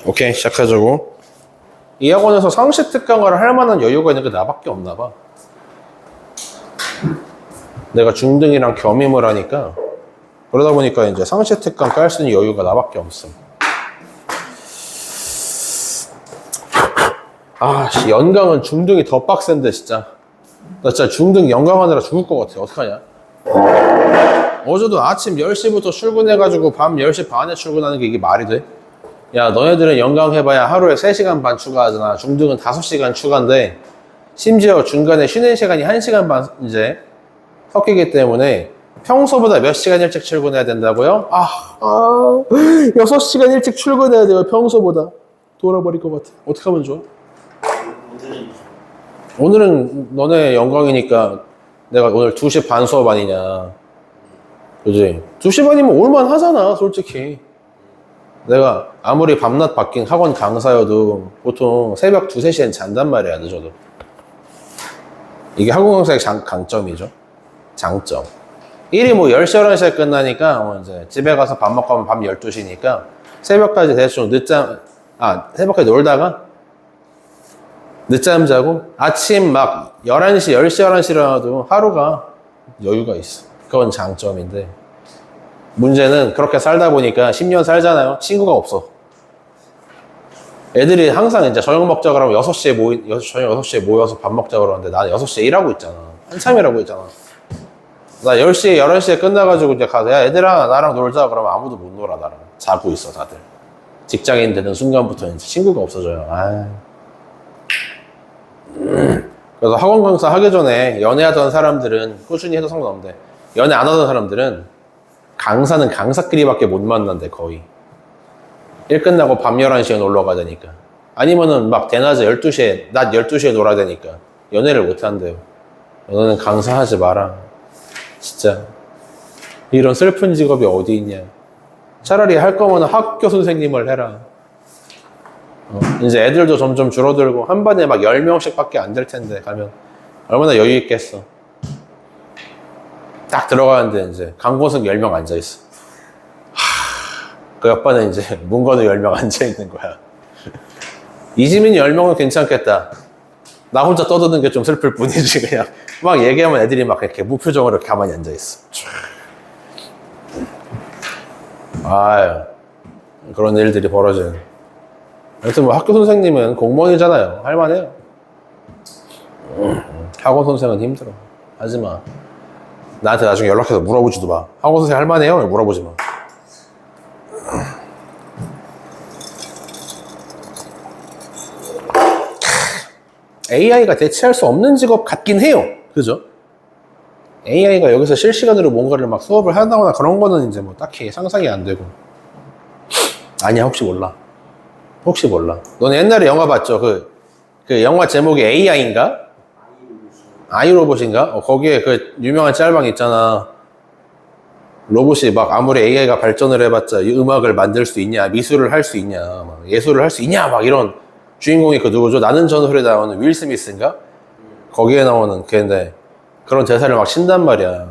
오케이, 시작하자고. 이 학원에서 상시 특강을 할 만한 여유가 있는 게 나밖에 없나 봐. 내가 중등이랑 겸임을 하니까 그러다 보니까 이제 상시 특강 깔 수 있는 여유가 나밖에 없어. 아, 씨, 연강은 중등이 더 빡센데 진짜. 나 진짜 중등 연강하느라 죽을 것 같아. 어떡하냐? 어제도 아침 10시부터 출근해가지고 밤 10시 반에 출근하는 게 이게 말이 돼? 야, 너네들은 연강 해봐야 하루에 3시간 반 추가하잖아. 중등은 5시간 추가인데 심지어 중간에 쉬는 시간이 1시간 반 이제 섞이기 때문에 평소보다 몇 시간 일찍 출근해야 된다고요? 6시간 일찍 출근해야 돼요. 평소보다. 돌아버릴 것 같아. 어떻게 하면 좋아? 오늘은 너네 연강이니까 내가 오늘 2시 반 수업 아니냐. 그지? 2시 반이면 올만 하잖아, 솔직히. 내가 아무리 밤낮 바뀐 학원 강사여도 보통 새벽 2, 3시엔 잔단 말이야, 늦어도. 이게 학원 강사의 강점이죠. 장점. 일이 뭐 10시, 11시에 끝나니까 이제 집에 가서 밥 먹고 하면 밤 12시니까 새벽까지 대충 새벽까지 놀다가 늦잠 자고 아침 막 11시, 10시, 11시 일어나도 하루가 여유가 있어. 그건 장점인데 문제는 그렇게 살다 보니까 10년 살잖아요. 친구가 없어. 애들이 항상 이제 저녁 먹자 그러면 저녁 6시에 모여서 밥 먹자 그러는데 나는 6시에 일하고 있잖아. 한참 일하고 있잖아. 나 10시에, 11시에 끝나가지고 이제 가서 야, 얘들아, 나랑 놀자 그러면 아무도 못 놀아, 나랑. 자고 있어, 다들. 직장인 되는 순간부터 이제 친구가 없어져요. 그래서 학원 강사 하기 전에 연애하던 사람들은 꾸준히 해도 상관없는데 연애 안 하던 사람들은 강사는 강사끼리밖에 못 만난대, 거의. 일 끝나고 밤 11시에 놀러 가자니까. 아니면은 막 대낮에 12시에, 낮 12시에 놀아야 되니까 연애를 못 한대요. 너는 강사하지 마라. 진짜. 이런 슬픈 직업이 어디 있냐. 차라리 할 거면 학교 선생님을 해라. 이제 애들도 점점 줄어들고 한 반에 막 10명씩 밖에 안 될 텐데 가면 얼마나 여유 있겠어. 딱 들어가는데 이제 강고석 10명 앉아있어. 그 옆반에 이제 문건우 10명 앉아있는 거야. 이지민 10명은 괜찮겠다. 나 혼자 떠드는 게 좀 슬플 뿐이지. 그냥 막 얘기하면 애들이 막 이렇게 무표정으로 가만히 앉아있어. 아유, 그런 일들이 벌어져요. 하여튼 뭐 학교 선생님은 공무원이잖아요. 할만해요. 학원 선생은 힘들어. 하지마. 나한테 나중에 연락해서 물어보지도 마. 학원 선생 할만해요? 물어보지 마. AI가 대체할 수 없는 직업 같긴 해요. 그죠? AI가 여기서 실시간으로 뭔가를 막 수업을 한다거나 그런 거는 이제 뭐 딱히 상상이 안 되고. 아니야, 혹시 몰라. 혹시 몰라. 너는 옛날에 영화 봤죠? 그 영화 제목이 AI인가? 아이로봇인가? 거기에 그 유명한 짤방 있잖아. 로봇이 막 아무리 AI가 발전을 해봤자 이 음악을 만들 수 있냐, 미술을 할 수 있냐, 막 예술을 할 수 있냐, 막 이런 주인공이 그 누구죠? 나는 전설에 나오는 윌 스미스인가? 거기에 나오는 걔인데 그런 대사를 막 친단 말이야.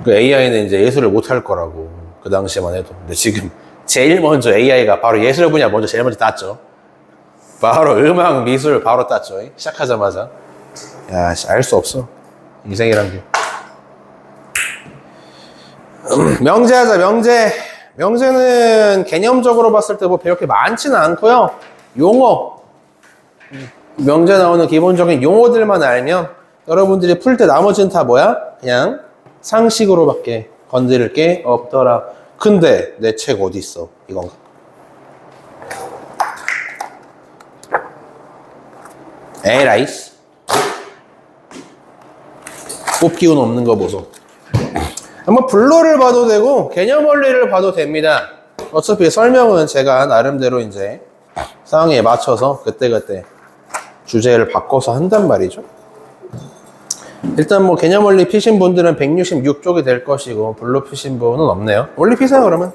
그 AI는 이제 예술을 못 할 거라고. 그 당시에만 해도. 근데 지금 제일 먼저 AI가 바로 예술 분야 먼저 제일 먼저 땄죠. 바로 음악, 미술 바로 땄죠. 시작하자마자. 야, 알 수 없어. 인생이란 게. 명제하자, 명제. 명제는 개념적으로 봤을 때 뭐 그렇게 많지는 않고요. 용어. 명제 나오는 기본적인 용어들만 알면 여러분들이 풀 때 나머지는 다 뭐야? 그냥 상식으로밖에 건드릴 게 없더라. 근데 내 책 어디 있어? 이건가? 에라이스. 뽑기운 없는 거 보소. 한번 분로를 봐도 되고 개념 원리를 봐도 됩니다. 어차피 설명은 제가 나름대로 이제 상황에 맞춰서 그때그때 주제를 바꿔서 한단 말이죠. 일단 뭐 개념 원리 피신 분들은 166쪽이 될 것이고 분로 피신 분은 없네요. 원리 피세요 그러면.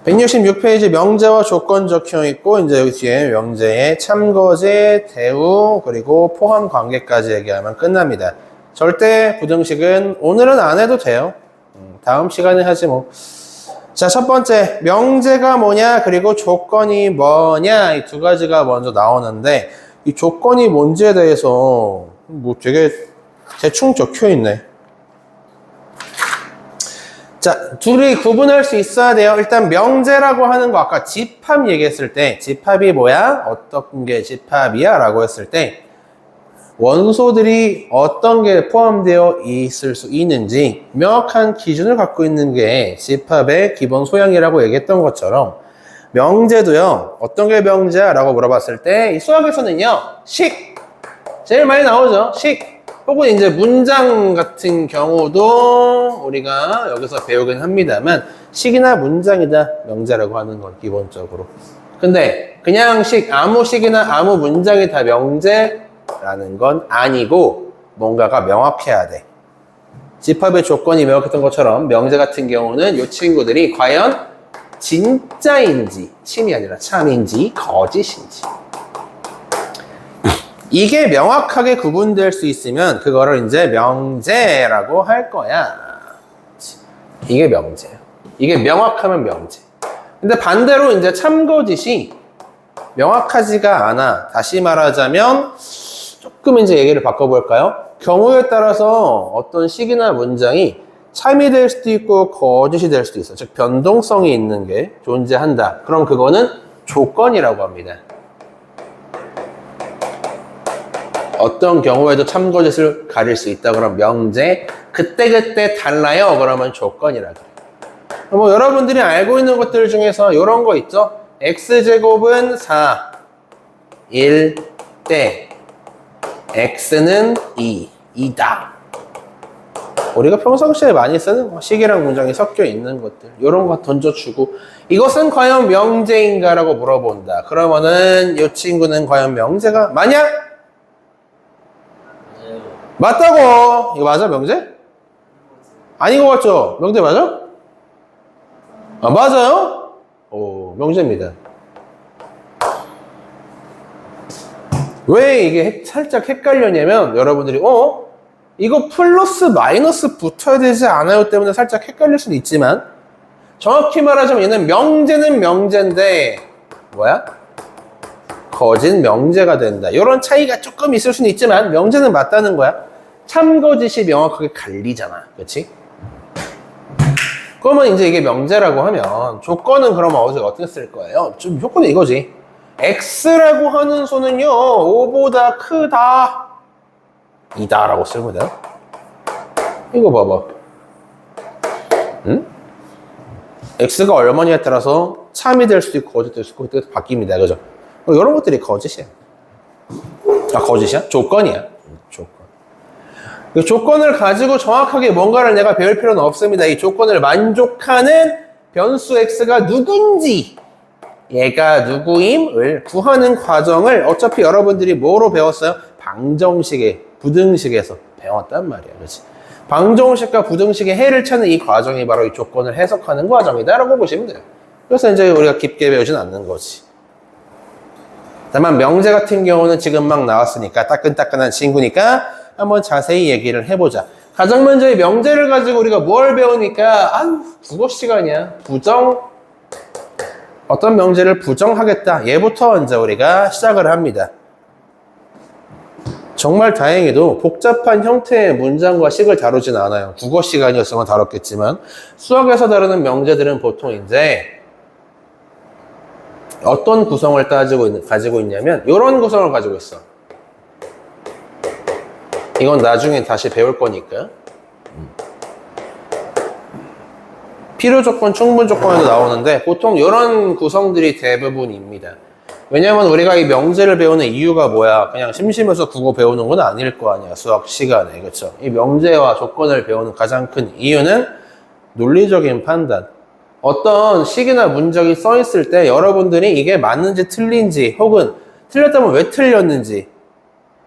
166페이지 명제와 조건 적혀 있고 이제 여기 뒤에 명제의 참거제, 대우 그리고 포함 관계까지 얘기하면 끝납니다. 절대 부등식은 오늘은 안 해도 돼요. 다음 시간에 하지 뭐. 자, 첫 번째, 명제가 뭐냐, 그리고 조건이 뭐냐, 이 두 가지가 먼저 나오는데, 이 조건이 뭔지에 대해서 뭐 되게 대충 적혀 있네. 자, 둘이 구분할 수 있어야 돼요. 일단 명제라고 하는 거 아까 집합 얘기했을 때 집합이 뭐야? 어떤 게 집합이야? 라고 했을 때 원소들이 어떤 게 포함되어 있을 수 있는지 명확한 기준을 갖고 있는 게 집합의 기본 소양이라고 얘기했던 것처럼 명제도요. 어떤 게 명제야? 라고 물어봤을 때 이 수학에서는요. 식! 제일 많이 나오죠. 식! 혹은 이제 문장 같은 경우도 우리가 여기서 배우긴 합니다만 식이나 문장이다 명제라고 하는 건 기본적으로. 근데 그냥 식, 아무 식이나 아무 문장이 다 명제라는 건 아니고 뭔가가 명확해야 돼. 집합의 조건이 명확했던 것처럼 명제 같은 경우는 이 친구들이 과연 진짜인지 침이 아니라 참인지 거짓인지 이게 명확하게 구분될 수 있으면 그거를 이제 명제라고 할 거야. 이게 명제야. 이게 명확하면 명제. 근데 반대로 이제 참거짓이 명확하지가 않아. 다시 말하자면 조금 이제 얘기를 바꿔볼까요? 경우에 따라서 어떤 식이나 문장이 참이 될 수도 있고 거짓이 될 수도 있어. 즉 변동성이 있는 게 존재한다. 그럼 그거는 조건이라고 합니다. 어떤 경우에도 참거짓을 가릴 수 있다. 그럼 명제. 그때그때 달라요. 그러면 조건이라고 해요. 뭐 여러분들이 알고 있는 것들 중에서 이런 거 있죠. x제곱은 4, 1, 때 x는 2, 2다. 우리가 평상시에 많이 쓰는 식이랑 문장이 섞여 있는 것들 이런 거 던져주고 이것은 과연 명제인가라고 물어본다. 그러면은 이 친구는 과연 명제가 맞냐? 맞다고! 이거 맞아, 명제? 아닌 것 같죠? 명제 맞아? 아, 맞아요? 오, 명제입니다. 왜 이게 살짝 헷갈렸냐면, 여러분들이, 이거 플러스 마이너스 붙어야 되지 않아요? 때문에 살짝 헷갈릴 수는 있지만, 정확히 말하자면 얘는 명제는 명제인데, 뭐야? 거짓 명제가 된다. 이런 차이가 조금 있을 수는 있지만 명제는 맞다는 거야. 참거짓이 명확하게 갈리잖아. 그렇지? 그러면 이제 이게 명제라고 하면 조건은 그러면 어떻게 쓸 거예요? 좀 조건은 이거지. x라고 하는 수는요. 5보다 크다. 이다라고 쓰면 돼요. 이거 봐봐. 응? x가 얼마냐에 따라서 참이 될 수도 있고 거짓 될 수도 있고 그때 바뀝니다. 그죠? 이런 것들이 거짓이야. 아, 거짓이야? 조건이야. 조건. 이 조건을 가지고 정확하게 뭔가를 내가 배울 필요는 없습니다. 이 조건을 만족하는 변수 x가 누군지, 얘가 누구임을 구하는 과정을 어차피 여러분들이 뭐로 배웠어요? 방정식의 부등식에서 배웠단 말이야. 그렇지? 방정식과 부등식의 해를 찾는 이 과정이 바로 이 조건을 해석하는 과정이다라고 보시면 돼요. 그래서 이제 우리가 깊게 배우진 않는 거지. 다만 명제 같은 경우는 지금 막 나왔으니까 따끈따끈한 친구니까 한번 자세히 얘기를 해보자. 가장 먼저 이 명제를 가지고 우리가 뭘 배우니까 국어 시간이야. 부정 어떤 명제를 부정하겠다. 얘부터 이제 우리가 시작을 합니다. 정말 다행히도 복잡한 형태의 문장과 식을 다루진 않아요. 국어 시간이었으면 다뤘겠지만 수학에서 다루는 명제들은 보통 이제 어떤 구성을 가지고 있냐면 이런 구성을 가지고 있어. 이건 나중에 다시 배울 거니까. 필요 조건, 충분 조건에도 나오는데 보통 이런 구성들이 대부분입니다. 왜냐면 우리가 이 명제를 배우는 이유가 뭐야? 그냥 심심해서 국어 배우는 건 아닐 거 아니야. 수학 시간에. 그렇죠? 이 명제와 조건을 배우는 가장 큰 이유는 논리적인 판단. 어떤 식이나 문장이 써 있을 때 여러분들이 이게 맞는지 틀린지 혹은 틀렸다면 왜 틀렸는지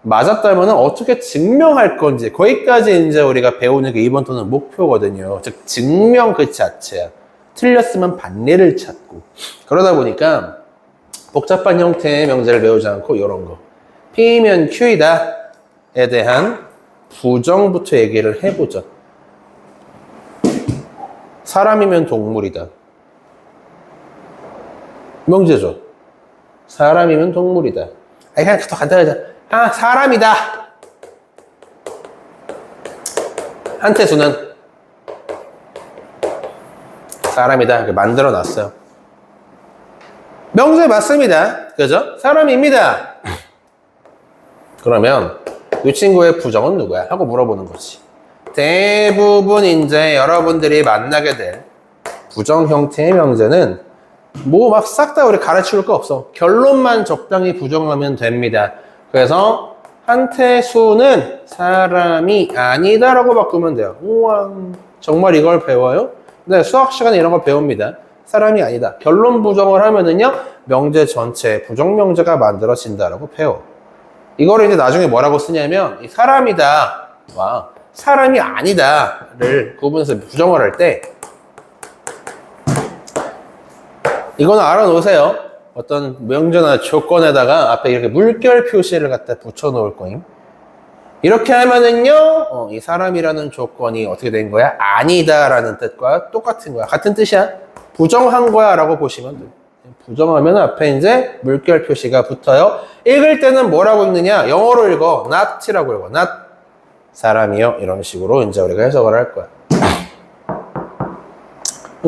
맞았다면 어떻게 증명할 건지 거기까지 이제 우리가 배우는 게 이번 토는 목표거든요. 즉 증명 그 자체야. 틀렸으면 반례를 찾고 그러다 보니까 복잡한 형태의 명제를 배우지 않고 이런 거 P면 Q이다에 대한 부정부터 얘기를 해보죠. 사람이면 동물이다. 명제죠. 사람이면 동물이다. 아니, 그냥 더 간단하자. 아, 사람이다. 한태수는 사람이다. 만들어 놨어요. 명제 맞습니다. 그죠? 사람입니다. 그러면 이 친구의 부정은 누구야? 하고 물어보는 거지. 대부분 이제 여러분들이 만나게 될 부정 형태의 명제는 뭐 막 싹 다 우리 가르칠 거 없어. 결론만 적당히 부정하면 됩니다. 그래서 한태수는 사람이 아니다라고 바꾸면 돼요. 우와, 정말 이걸 배워요? 네, 수학 시간에 이런 거 배웁니다. 사람이 아니다. 결론 부정을 하면은요, 명제 전체 부정 명제가 만들어진다라고 배워. 이거를 이제 나중에 뭐라고 쓰냐면, 이 사람이다와 사람이 아니다를 구분해서 부정을 할 때, 이거는 알아놓으세요. 어떤 명제나 조건에다가 앞에 이렇게 물결 표시를 갖다 붙여놓을 거임. 이렇게 하면은요, 이 사람이라는 조건이 어떻게 된 거야? 아니다라는 뜻과 똑같은 거야. 같은 뜻이야. 부정한 거야 라고 보시면 돼요. 부정하면 앞에 이제 물결 표시가 붙어요. 읽을 때는 뭐라고 읽느냐? 영어로 읽어. not이라고 읽어. not. 사람이요. 이런 식으로 이제 우리가 해석을 할 거야.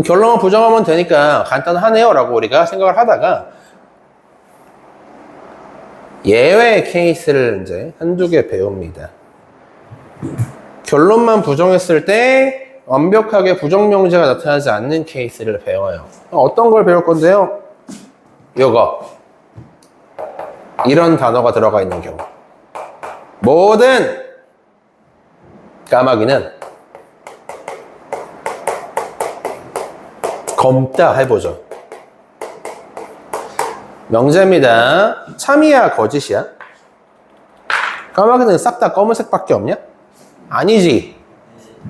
결론을 부정하면 되니까 간단하네요 라고 우리가 생각을 하다가 예외 케이스를 이제 한두 개 배웁니다. 결론만 부정했을 때 완벽하게 부정명제가 나타나지 않는 케이스를 배워요. 어떤 걸 배울 건데요? 요거. 이런 단어가 들어가 있는 경우. 모든 까마귀는 검다 해보죠. 명제입니다. 참이야 거짓이야? 까마귀는 싹 다 검은색밖에 없냐? 아니지.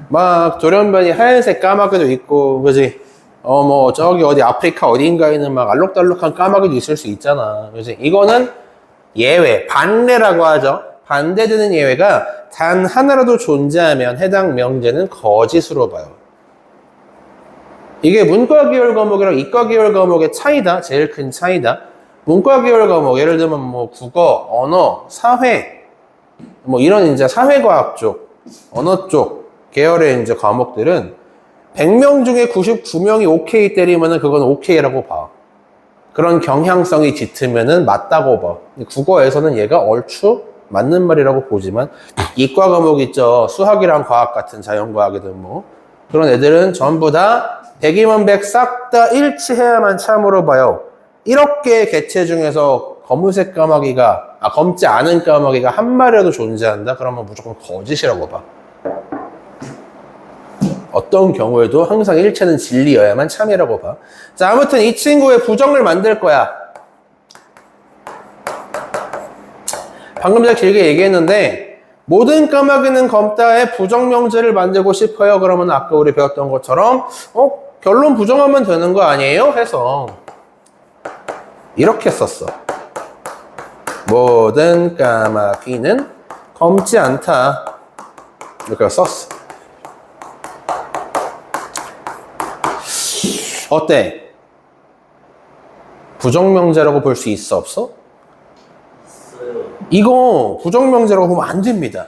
막 돌연변이 하얀색 까마귀도 있고, 그지? 뭐 저기 어디 아프리카 어딘가에는 막 알록달록한 까마귀도 있을 수 있잖아. 그지? 이거는 예외, 반례라고 하죠. 반대되는 예외가 단 하나라도 존재하면 해당 명제는 거짓으로 봐요. 이게 문과 계열 과목이랑 이과 계열 과목의 차이다. 제일 큰 차이다. 문과 계열 과목, 예를 들면 뭐 국어, 언어, 사회, 뭐 이런 이제 사회과학 쪽, 언어 쪽 계열의 이제 과목들은 100명 중에 99명이 오케이 때리면은 그건 오케이라고 봐. 그런 경향성이 짙으면은 맞다고 봐. 국어에서는 얘가 얼추 맞는 말이라고 보지만 이과 과목 있죠. 수학이랑 과학 같은 자연과학이든 뭐 그런 애들은 전부 다 100이면 100 싹 다 일치해야만 참으로 봐요. 1억 개의 개체 중에서 검은색 까마귀가, 검지 않은 까마귀가 한 마리라도 존재한다? 그러면 무조건 거짓이라고 봐. 어떤 경우에도 항상 일체는 진리여야만 참이라고 봐. 자, 아무튼 이 친구의 부정을 만들 거야. 방금 제가 길게 얘기했는데 모든 까마귀는 검다의 부정명제를 만들고 싶어요. 그러면 아까 우리 배웠던 것처럼 결론 부정하면 되는 거 아니에요? 해서 이렇게 썼어. 모든 까마귀는 검지 않다. 이렇게 썼어. 어때? 부정명제라고 볼 수 있어, 없어? 이거 부정명제라고 보면 안 됩니다.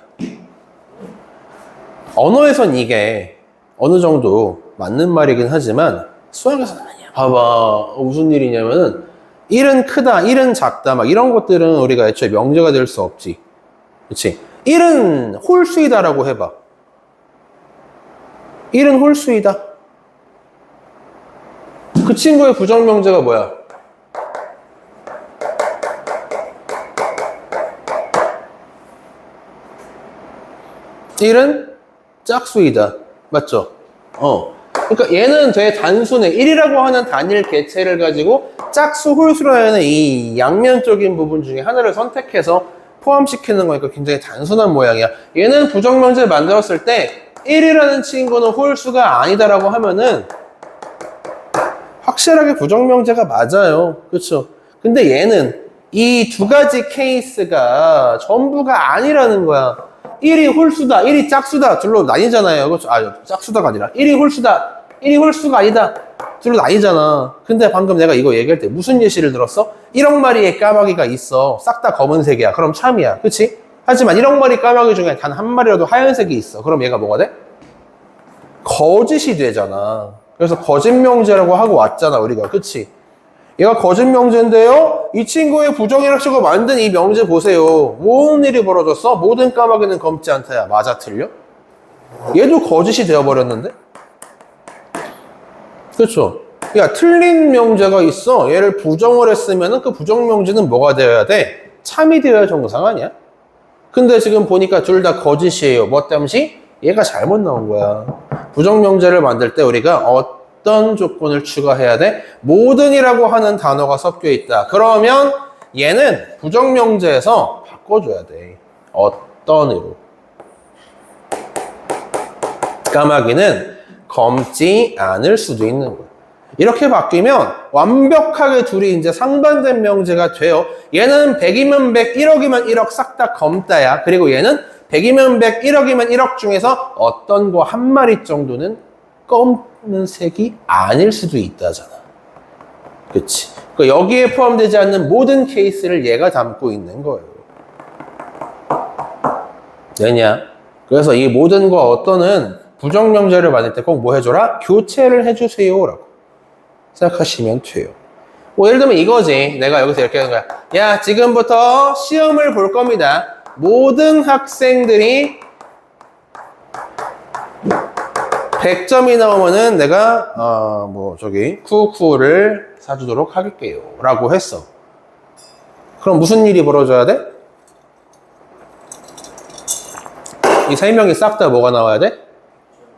언어에선 이게 어느 정도 맞는 말이긴 하지만 수학에서는 아니야. 봐봐. 무슨 일이냐면은 1은 크다, 1은 작다 막 이런 것들은 우리가 애초에 명제가 될 수 없지. 그치? 1은 홀수이다라고 해봐. 1은 홀수이다. 그 친구의 부정명제가 뭐야? (1은) 짝수이다. 맞죠? 그러니까 얘는 되게 단순해. 1이라고 하는 단일 개체를 가지고 짝수, 홀수라는 이 양면적인 부분 중에 하나를 선택해서 포함시키는 거니까 굉장히 단순한 모양이야. 얘는 부정명제를 만들었을 때 1이라는 친구는 홀수가 아니다라고 하면은 확실하게 부정명제가 맞아요. 그렇죠? 근데 얘는 이 두 가지 케이스가 전부가 아니라는 거야. 1이 홀수다, 1이 짝수다. 둘로 나뉘잖아요. 그렇죠? 짝수다가 아니라 1이 홀수다, 1이 홀수가 아니다. 둘 다 아니잖아. 근데 방금 내가 이거 얘기할 때 무슨 예시를 들었어? 1억 마리의 까마귀가 있어. 싹 다 검은색이야. 그럼 참이야. 그치? 하지만 1억 마리 까마귀 중에 단 한 마리라도 하얀색이 있어. 그럼 얘가 뭐가 돼? 거짓이 되잖아. 그래서 거짓명제라고 하고 왔잖아, 우리가. 그치? 얘가 거짓명제인데요? 이 친구의 부정이라고 치고 만든 이 명제 보세요. 뭔 일이 벌어졌어? 모든 까마귀는 검지 않다야. 맞아, 틀려? 얘도 거짓이 되어버렸는데? 그쵸? 야, 틀린 명제가 있어. 얘를 부정을 했으면 그 부정명제는 뭐가 되어야 돼? 참이 되어야 정상 아니야? 근데 지금 보니까 둘 다 거짓이에요. 뭐 때문이? 얘가 잘못 나온 거야. 부정명제를 만들 때 우리가 어떤 조건을 추가해야 돼? 모든이라고 하는 단어가 섞여 있다. 그러면 얘는 부정명제에서 바꿔줘야 돼. 어떤으로? 까마귀는 검지 않을 수도 있는 거야. 이렇게 바뀌면 완벽하게 둘이 이제 상반된 명제가 돼요. 얘는 100이면 100, 1억이면 1억 싹 다 검다야. 그리고 얘는 100이면 100, 1억이면 1억 중에서 어떤 거 한 마리 정도는 검은색이 아닐 수도 있다잖아. 그치? 그러니까 여기에 포함되지 않는 모든 케이스를 얘가 담고 있는 거예요. 되냐? 그래서 이 모든과 어떤은 부정명제를 만들 때 꼭 뭐 해줘라? 교체를 해주세요 라고 생각하시면 돼요. 뭐 예를 들면 이거지. 내가 여기서 이렇게 하는 거야. 야, 지금부터 시험을 볼 겁니다. 모든 학생들이 100점이 나오면은 내가 쿠쿠를 사주도록 할게요 라고 했어. 그럼 무슨 일이 벌어져야 돼? 이 세 명이 싹 다 뭐가 나와야 돼?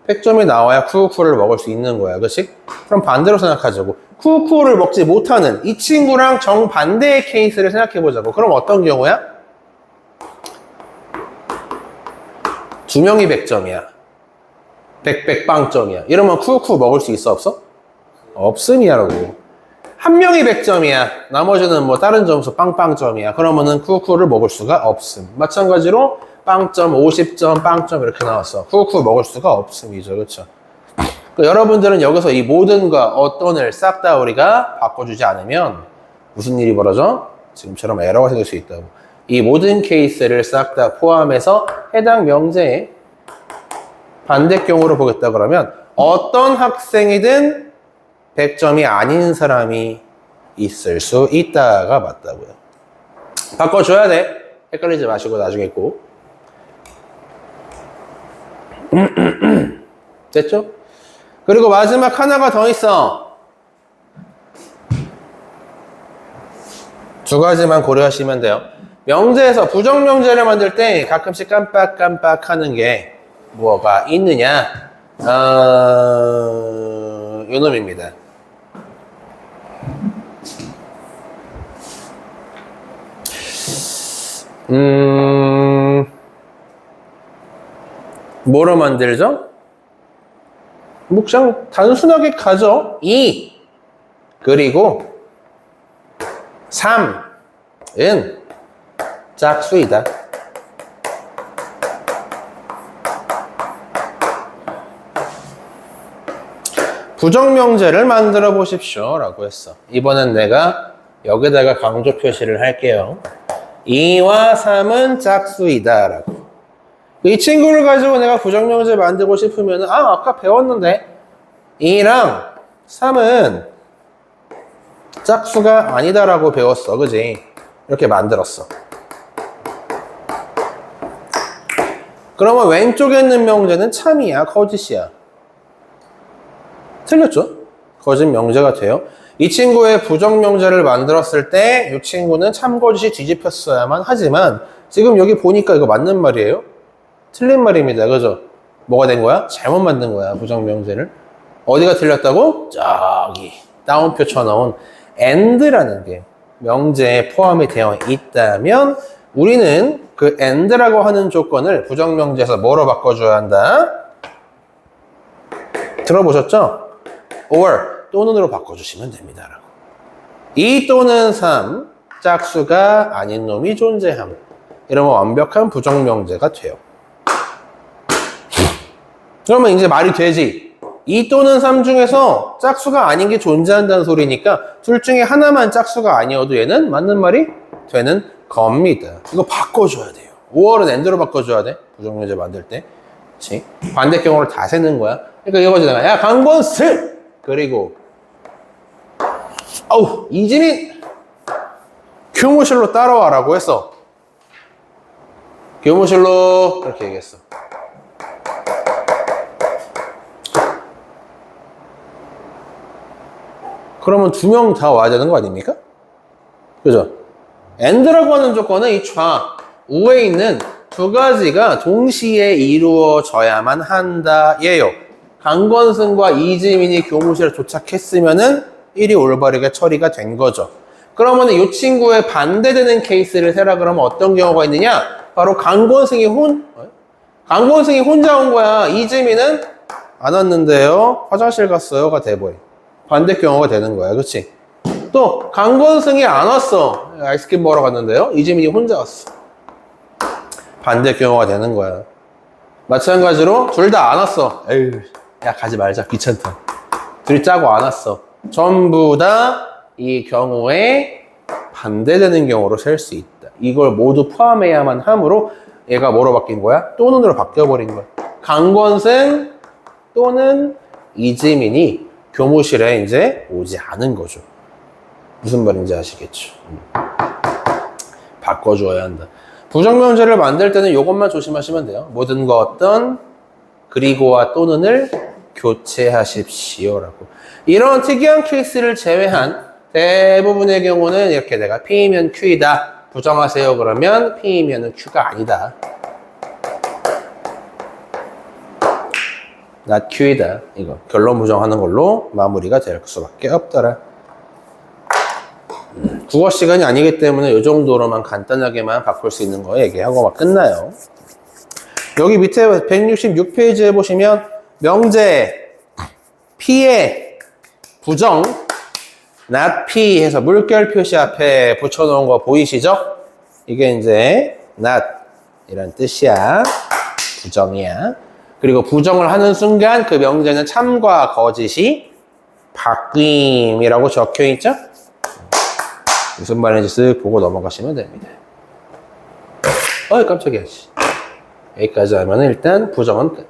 100점이 나와야 쿠쿠를 먹을 수 있는 거야. 그치? 그럼 반대로 생각하자고. 쿠쿠를 먹지 못하는 이 친구랑 정반대의 케이스를 생각해보자고. 그럼 어떤 경우야? 두 명이 100점이야. 100빵점이야. 이러면 쿠쿠 먹을 수 있어, 없어? 없음이야라고. 한 명이 100점이야. 나머지는 뭐 다른 점수 빵빵점이야. 그러면은 쿠쿠를 먹을 수가 없음. 마찬가지로 빵점, 50점, 빵점 이렇게 나왔어. 쿠쿠 먹을 수가 없음이죠. 그렇죠? 여러분들은 여기서 이 모든과 어떤을 싹 다 우리가 바꿔주지 않으면 무슨 일이 벌어져? 지금처럼 에러가 생길 수 있다고. 이 모든 케이스를 싹 다 포함해서 해당 명제의 반대경우로 보겠다 그러면 어떤 학생이든 100점이 아닌 사람이 있을 수 있다가 맞다고요. 바꿔줘야 돼. 헷갈리지 마시고 나중에 꼭. 됐죠? 그리고 마지막 하나가 더 있어. 두 가지만 고려하시면 돼요. 명제에서 부정명제를 만들 때 가끔씩 깜빡깜빡 하는 게 뭐가 있느냐? 요 놈입니다. 뭐로 만들죠? 뭐 그냥 단순하게 가죠. 2 그리고 3은 짝수이다. 부정명제를 만들어 보십시오 라고 했어. 이번엔 내가 여기다가 강조 표시를 할게요. 2와 3은 짝수이다 라고. 이 친구를 가지고 내가 부정명제 만들고 싶으면 아까 배웠는데 2랑 3은 짝수가 아니다 라고 배웠어. 그지? 이렇게 만들었어. 그러면 왼쪽에 있는 명제는 참이야, 거짓이야? 틀렸죠? 거짓 명제가 돼요. 이 친구의 부정명제를 만들었을 때 이 친구는 참거짓이 뒤집혔어야만 하지만 지금 여기 보니까 이거 맞는 말이에요? 틀린 말입니다. 그죠? 뭐가 된 거야? 잘못 만든 거야, 부정명제를. 어디가 틀렸다고? 저기 다운표 쳐놓은 AND라는 게 명제에 포함이 되어 있다면 우리는 그 AND라고 하는 조건을 부정명제에서 뭐로 바꿔줘야 한다? 들어보셨죠? or 또는으로 바꿔주시면 됩니다. 2 또는 3 짝수가 아닌 놈이 존재함. 이러면 완벽한 부정명제가 돼요. 그러면 이제 말이 되지. 2 또는 3 중에서 짝수가 아닌 게 존재한다는 소리니까 둘 중에 하나만 짝수가 아니어도 얘는 맞는 말이 되는 겁니다. 이거 바꿔줘야 돼요. 5월은 엔드로 바꿔줘야 돼. 부정문제 만들 때. 그치? 반대경우를 다 세는 거야. 그러니까 이거 보자. 야, 강권슬! 그리고 아우, 이지민! 교무실로 따라와라고 했어. 교무실로 그렇게 얘기했어. 그러면 2명 다 와야 되는 거 아닙니까? 그죠? AND라고 하는 조건은 이 좌우에 있는 두 가지가 동시에 이루어져야만 한다. 예요. 강건승과 이지민이 교무실에 도착했으면은 1이 올바르게 처리가 된 거죠. 그러면 이 친구의 반대되는 케이스를 세라 그러면 어떤 경우가 있느냐? 바로 강건승이 혼자 온 거야. 이지민은 안 왔는데요. 화장실 갔어요가 돼버려. 반대 경우가 되는 거야. 그치? 또 강건승이 안 왔어. 아이스크림 먹으러 갔는데요. 이지민이 혼자 왔어. 반대 경우가 되는 거야. 마찬가지로 둘 다 안 왔어. 에휴, 야 가지 말자. 귀찮다. 둘이 짜고 안 왔어. 전부 다 이 경우에 반대되는 경우로 셀 수 있다. 이걸 모두 포함해야만 하므로 얘가 뭐로 바뀐 거야? 또는으로 바뀌어버린 거야. 강건승 또는 이지민이 교무실에 이제 오지 않은 거죠. 무슨 말인지 아시겠죠? 바꿔줘야 한다. 부정명제를 만들 때는 이것만 조심하시면 돼요. 모든 거 어떤 그리고와 또는을 교체하십시오라고. 이런 특이한 케이스를 제외한 대부분의 경우는 이렇게 내가 P이면 Q이다. 부정하세요. 그러면 P이면 Q가 아니다. not Q이다. 이거 결론 부정하는 걸로 마무리가 될 수밖에 없더라. 국어 시간이 아니기 때문에 이 정도로만 간단하게만 바꿀 수 있는 거 얘기하고 막 끝나요. 여기 밑에 166페이지에 보시면 명제 P의 부정 not P 해서 물결 표시 앞에 붙여놓은 거 보이시죠? 이게 이제 not 이란 뜻이야. 부정이야. 그리고 부정을 하는 순간 그 명제는 참과 거짓이 바뀜이라고 적혀있죠? 무슨 말인지 쓱 보고 넘어가시면 됩니다. 어이 깜짝이야. 여기까지 하면 일단 부정은 끝.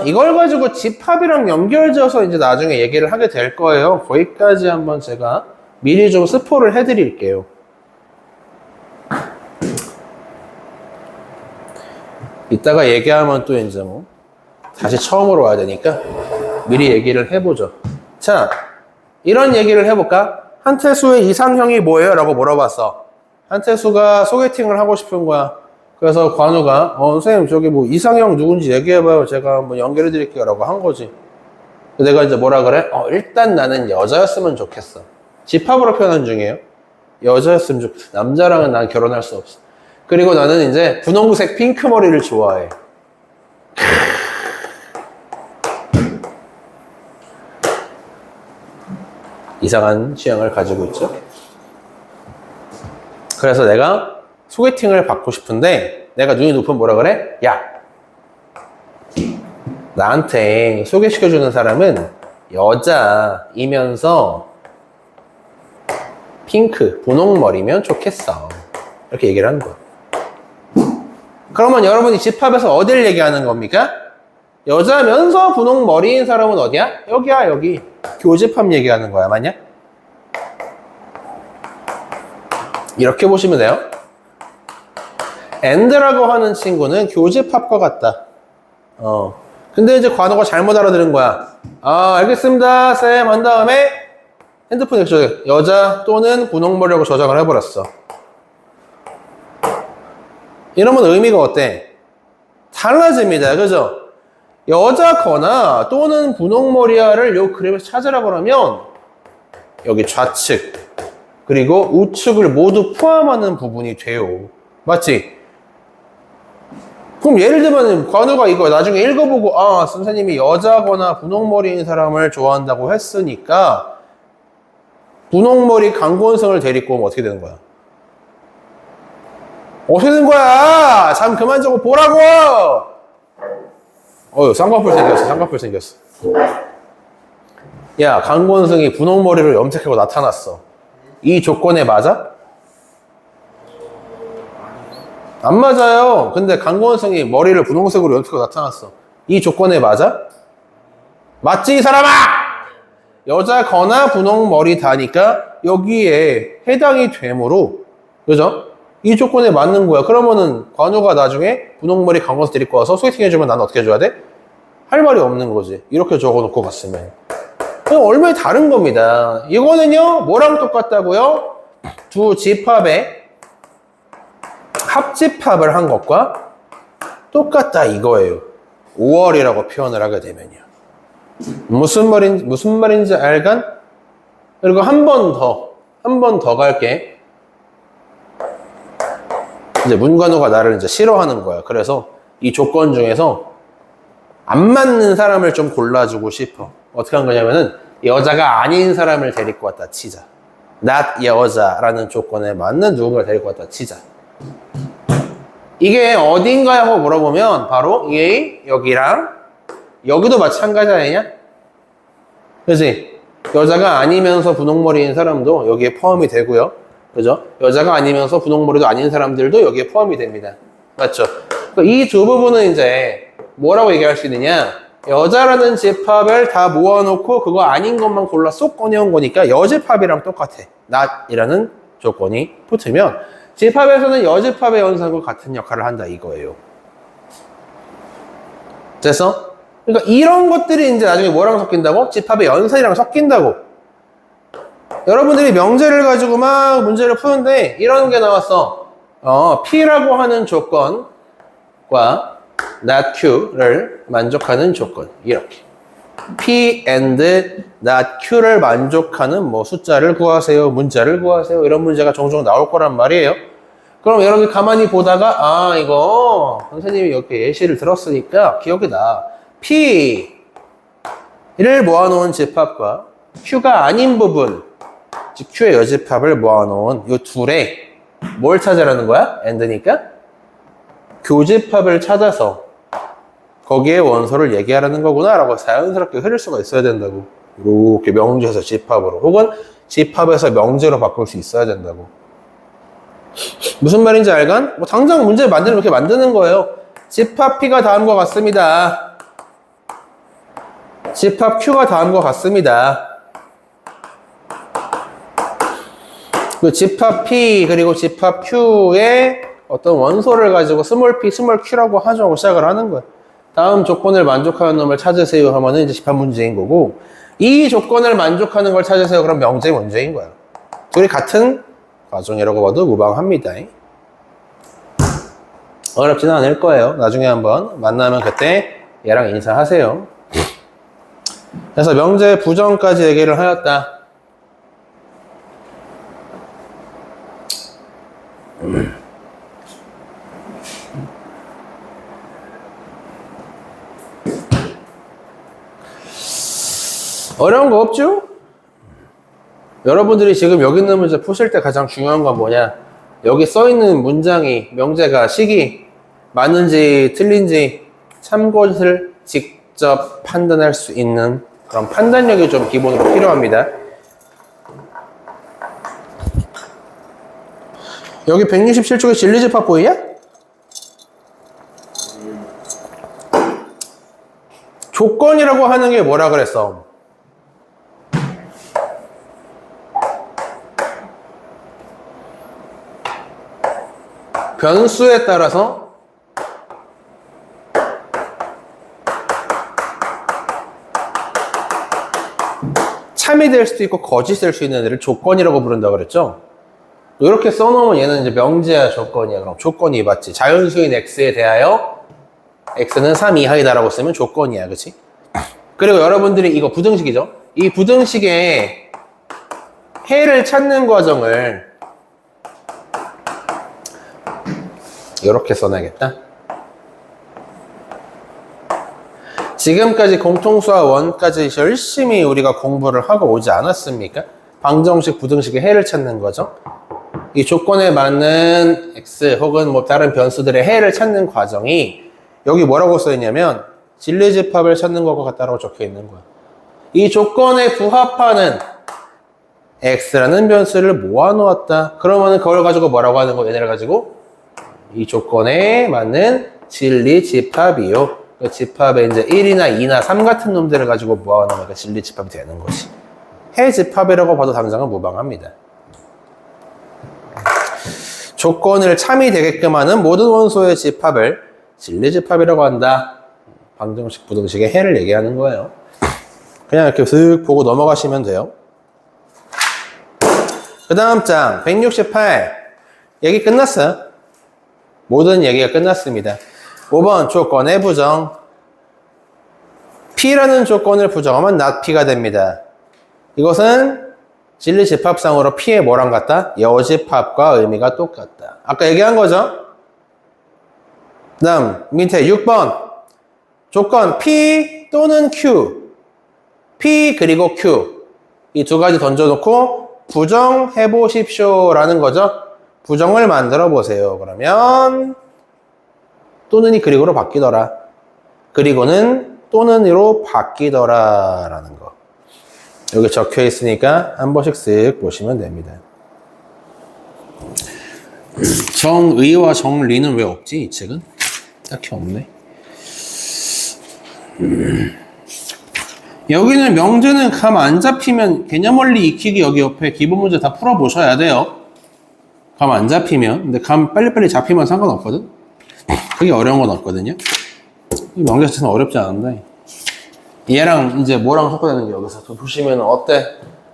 이걸 가지고 집합이랑 연결지어서 이제 나중에 얘기를 하게 될 거예요. 거기까지 한번 제가 미리 좀 스포를 해드릴게요. 이따가 얘기하면 또 이제 뭐 다시 처음으로 와야 되니까 미리 얘기를 해보죠. 자, 이런 얘기를 해볼까? 한태수의 이상형이 뭐예요? 라고 물어봤어. 한태수가 소개팅을 하고 싶은 거야. 그래서 관우가 선생님 저기 뭐 이상형 누군지 얘기해봐요. 제가 한번 연결해드릴게요. 라고 한 거지. 내가 이제 뭐라 그래? 일단 나는 여자였으면 좋겠어. 집합으로 표현한 중이에요. 여자였으면 좋겠어. 남자랑은 난 결혼할 수 없어. 그리고 나는 이제 분홍색 핑크 머리를 좋아해. 이상한 취향을 가지고 있죠. 그래서 내가 소개팅을 받고 싶은데 내가 눈이 높으면 뭐라 그래? 야, 나한테 소개시켜주는 사람은 여자이면서 핑크, 분홍머리면 좋겠어. 이렇게 얘기를 하는 거야. 그러면 여러분이 집합에서 어딜 얘기하는 겁니까? 여자면서 분홍머리인 사람은 어디야? 여기야, 여기. 교집합 얘기하는 거야, 맞냐? 이렇게 보시면 돼요. and라고 하는 친구는 교집합과 같다. 근데 이제 관우가 잘못 알아들은 거야. 알겠습니다, 쌤. 한 다음에 핸드폰에 여자 또는 분홍머리라고 저장을 해버렸어. 이러면 의미가 어때? 달라집니다. 그죠? 여자거나 또는 분홍머리야를 요 그림에서 찾으라 그러면 여기 좌측 그리고 우측을 모두 포함하는 부분이 돼요. 맞지? 그럼 예를 들면 관우가 이거 나중에 읽어보고 선생님이 여자거나 분홍머리인 사람을 좋아한다고 했으니까 분홍머리 강권성을 데리고 오면 어떻게 되는 거야? 어떻게 되는 거야? 잠 그만 자고 보라고! 쌍꺼풀 생겼어. 쌍꺼풀 생겼어. 야, 강권승이 분홍머리로 염색하고 나타났어. 이 조건에 맞아? 안 맞아요. 근데 강권승이 머리를 분홍색으로 염색하고 나타났어. 이 조건에 맞아? 맞지, 이 사람아! 여자거나 분홍머리다니까 여기에 해당이 되므로, 그죠? 이 조건에 맞는 거야. 그러면은 관우가 나중에 분홍머리 강권승 데리고 와서 소개팅 해주면 나는 어떻게 해줘야 돼? 할 말이 없는 거지. 이렇게 적어놓고 갔으면. 그냥 얼마나 다른 겁니다. 이거는요, 뭐랑 똑같다고요? 두 집합의 합집합을 한 것과 똑같다 이거예요. 5월이라고 표현을 하게 되면요. 무슨 말인지 알간? 그리고 한 번 더 갈게. 이제 문관우가 나를 이제 싫어하는 거야. 그래서 이 조건 중에서 안 맞는 사람을 좀 골라주고 싶어. 어떻게 한 거냐면은 여자가 아닌 사람을 데리고 왔다 치자. not 여자라는 조건에 맞는 누군가를 데리고 왔다 치자. 이게 어딘가에 하고 물어보면 바로 이게 여기랑 여기도 마찬가지 아니냐? 그치? 여자가 아니면서 분홍머리인 사람도 여기에 포함이 되고요. 그죠? 여자가 아니면서 분홍머리도 아닌 사람들도 여기에 포함이 됩니다. 맞죠? 이 두 부분은 이제 뭐라고 얘기할 수 있느냐? 여자라는 집합을 다 모아놓고 그거 아닌 것만 골라 쏙 꺼내온 거니까 여집합이랑 똑같아. not이라는 조건이 붙으면 집합에서는 여집합의 연산과 같은 역할을 한다 이거예요. 됐어? 그러니까 이런 것들이 이제 나중에 뭐랑 섞인다고? 집합의 연산이랑 섞인다고. 여러분들이 명제를 가지고 막 문제를 푸는데 이런 게 나왔어. P라고 하는 조건과 not Q를 만족하는 조건. 이렇게. P and not Q를 만족하는 뭐 숫자를 구하세요. 문자를 구하세요. 이런 문제가 종종 나올 거란 말이에요. 그럼 여러분이 가만히 보다가 이거 선생님이 이렇게 예시를 들었으니까 기억이 나. P를 모아놓은 집합과 Q가 아닌 부분, 즉 Q의 여집합을 모아놓은 이 둘의 뭘 찾으라는 거야? and니까 교집합을 찾아서 거기에 원소를 얘기하라는 거구나 라고 자연스럽게 흐를 수가 있어야 된다고. 이렇게 명제에서 집합으로 혹은 집합에서 명제로 바꿀 수 있어야 된다고. 무슨 말인지 알간? 뭐 당장 문제 만들면 이렇게 만드는 거예요. 집합 P가 다음과 같습니다. 집합 Q가 다음과 같습니다. 그 집합 P 그리고 집합 Q의 어떤 원소를 가지고 스몰 p, 스몰 q라고 하고 시작을 하는 거예요. 다음 조건을 만족하는 놈을 찾으세요 하면은 이제 집합 문제인 거고, 이 조건을 만족하는 걸 찾으세요 그럼 명제 문제인 거야. 둘이 같은 과정이라고 봐도 무방합니다. 어렵지는 않을 거예요. 나중에 한번 만나면 그때 얘랑 인사하세요. 그래서 명제 부정까지 얘기를 하였다. 어려운 거 없죠? 여러분들이 지금 여기 있는 문제 푸실 때 가장 중요한 건 뭐냐? 여기 써있는 문장이 명제가 식이 맞는지 틀린지 참고를 직접 판단할 수 있는 그런 판단력이 좀 기본으로 필요합니다. 여기 167쪽에 진리집합 보이냐? 조건이라고 하는 게 뭐라 그랬어? 변수에 따라서 참이 될 수도 있고 거짓이 될 수 있는 애를 조건이라고 부른다고 그랬죠? 이렇게 써놓으면 얘는 이제 명제야 조건이야. 그럼 조건이 맞지. 자연수인 x에 대하여 x는 3 이하이다라고 쓰면 조건이야. 그치? 그리고 여러분들이 이거 부등식이죠? 이 부등식의 해를 찾는 과정을 이렇게 써놔야겠다. 지금까지 공통수와 원까지 열심히 우리가 공부를 하고 오지 않았습니까? 방정식, 부등식의 해를 찾는 거죠. 이 조건에 맞는 x 혹은 뭐 다른 변수들의 해를 찾는 과정이 여기 뭐라고 써있냐면 진리집합을 찾는 것과 같다라고 적혀 있는 거야. 이 조건에 부합하는 x라는 변수를 모아놓았다. 그러면은 그걸 가지고 뭐라고 하는 거? 얘네를 가지고 이 조건에 맞는 진리집합이요. 그 집합에 이제 1이나 2나 3 같은 놈들을 가지고 모아놓으면 그 진리집합이 되는 거지. 해집합이라고 봐도 당장은 무방합니다. 조건을 참이 되게끔 하는 모든 원소의 집합을 진리집합이라고 한다. 방정식, 부등식의 해를 얘기하는 거예요. 그냥 이렇게 슥 보고 넘어가시면 돼요. 그 다음 장 168 얘기 끝났어요. 모든 얘기가 끝났습니다. 5번 조건의 부정. P라는 조건을 부정하면 not P가 됩니다. 이것은 진리집합상으로 P의 뭐랑 같다? 여집합과 의미가 똑같다. 아까 얘기한 거죠? 그 다음 밑에 6번 조건 P 또는 Q. P 그리고 Q 이 두 가지 던져놓고 부정해 보십시오 라는 거죠. 부정을 만들어 보세요. 그러면 또는이 그리고로 바뀌더라. 그리고는 또는으로 바뀌더라 라는 거. 여기 적혀 있으니까 한 번씩 쓱 보시면 됩니다. 정의와 정리는 왜 없지? 이 책은? 딱히 없네. 여기는 명제는 감 안 잡히면 개념 원리 익히기 여기 옆에 기본 문제 다 풀어보셔야 돼요. 감 안 잡히면. 근데 감 빨리빨리 잡히면 상관없거든? 그게 어려운 건 없거든요. 이 명제 자체는 어렵지 않은데 얘랑 이제 뭐랑 섞어내는 게 여기서 또 보시면 어때?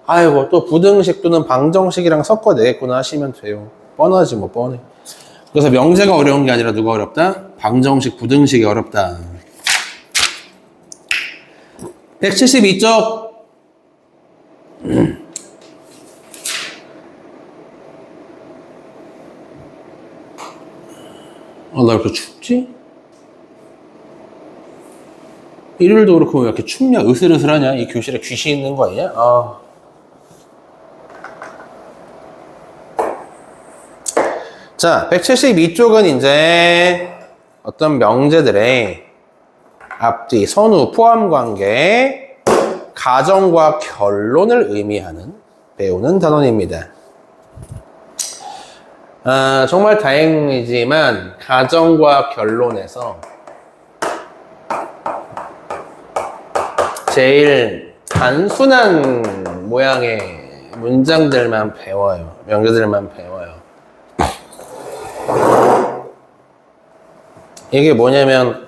아이고 또 부등식 또는 방정식이랑 섞어내겠구나 하시면 돼요. 뻔하지 뭐 뻔해. 그래서 명제가 어려운 게 아니라 누가 어렵다? 방정식, 부등식이 어렵다. 172쪽. 나 이렇게 춥지? 일요일도 그렇고 왜 이렇게 춥냐? 으슬으슬하냐? 이 교실에 귀신 있는 거 아니냐? 자, 172쪽은 이제 어떤 명제들의 앞뒤, 선후, 포함관계, 가정과 결론을 의미하는 배우는 단원입니다. 정말 다행이지만 가정과 결론에서 제일 단순한 모양의 문장들만 배워요. 명제들만 배워요. 이게 뭐냐면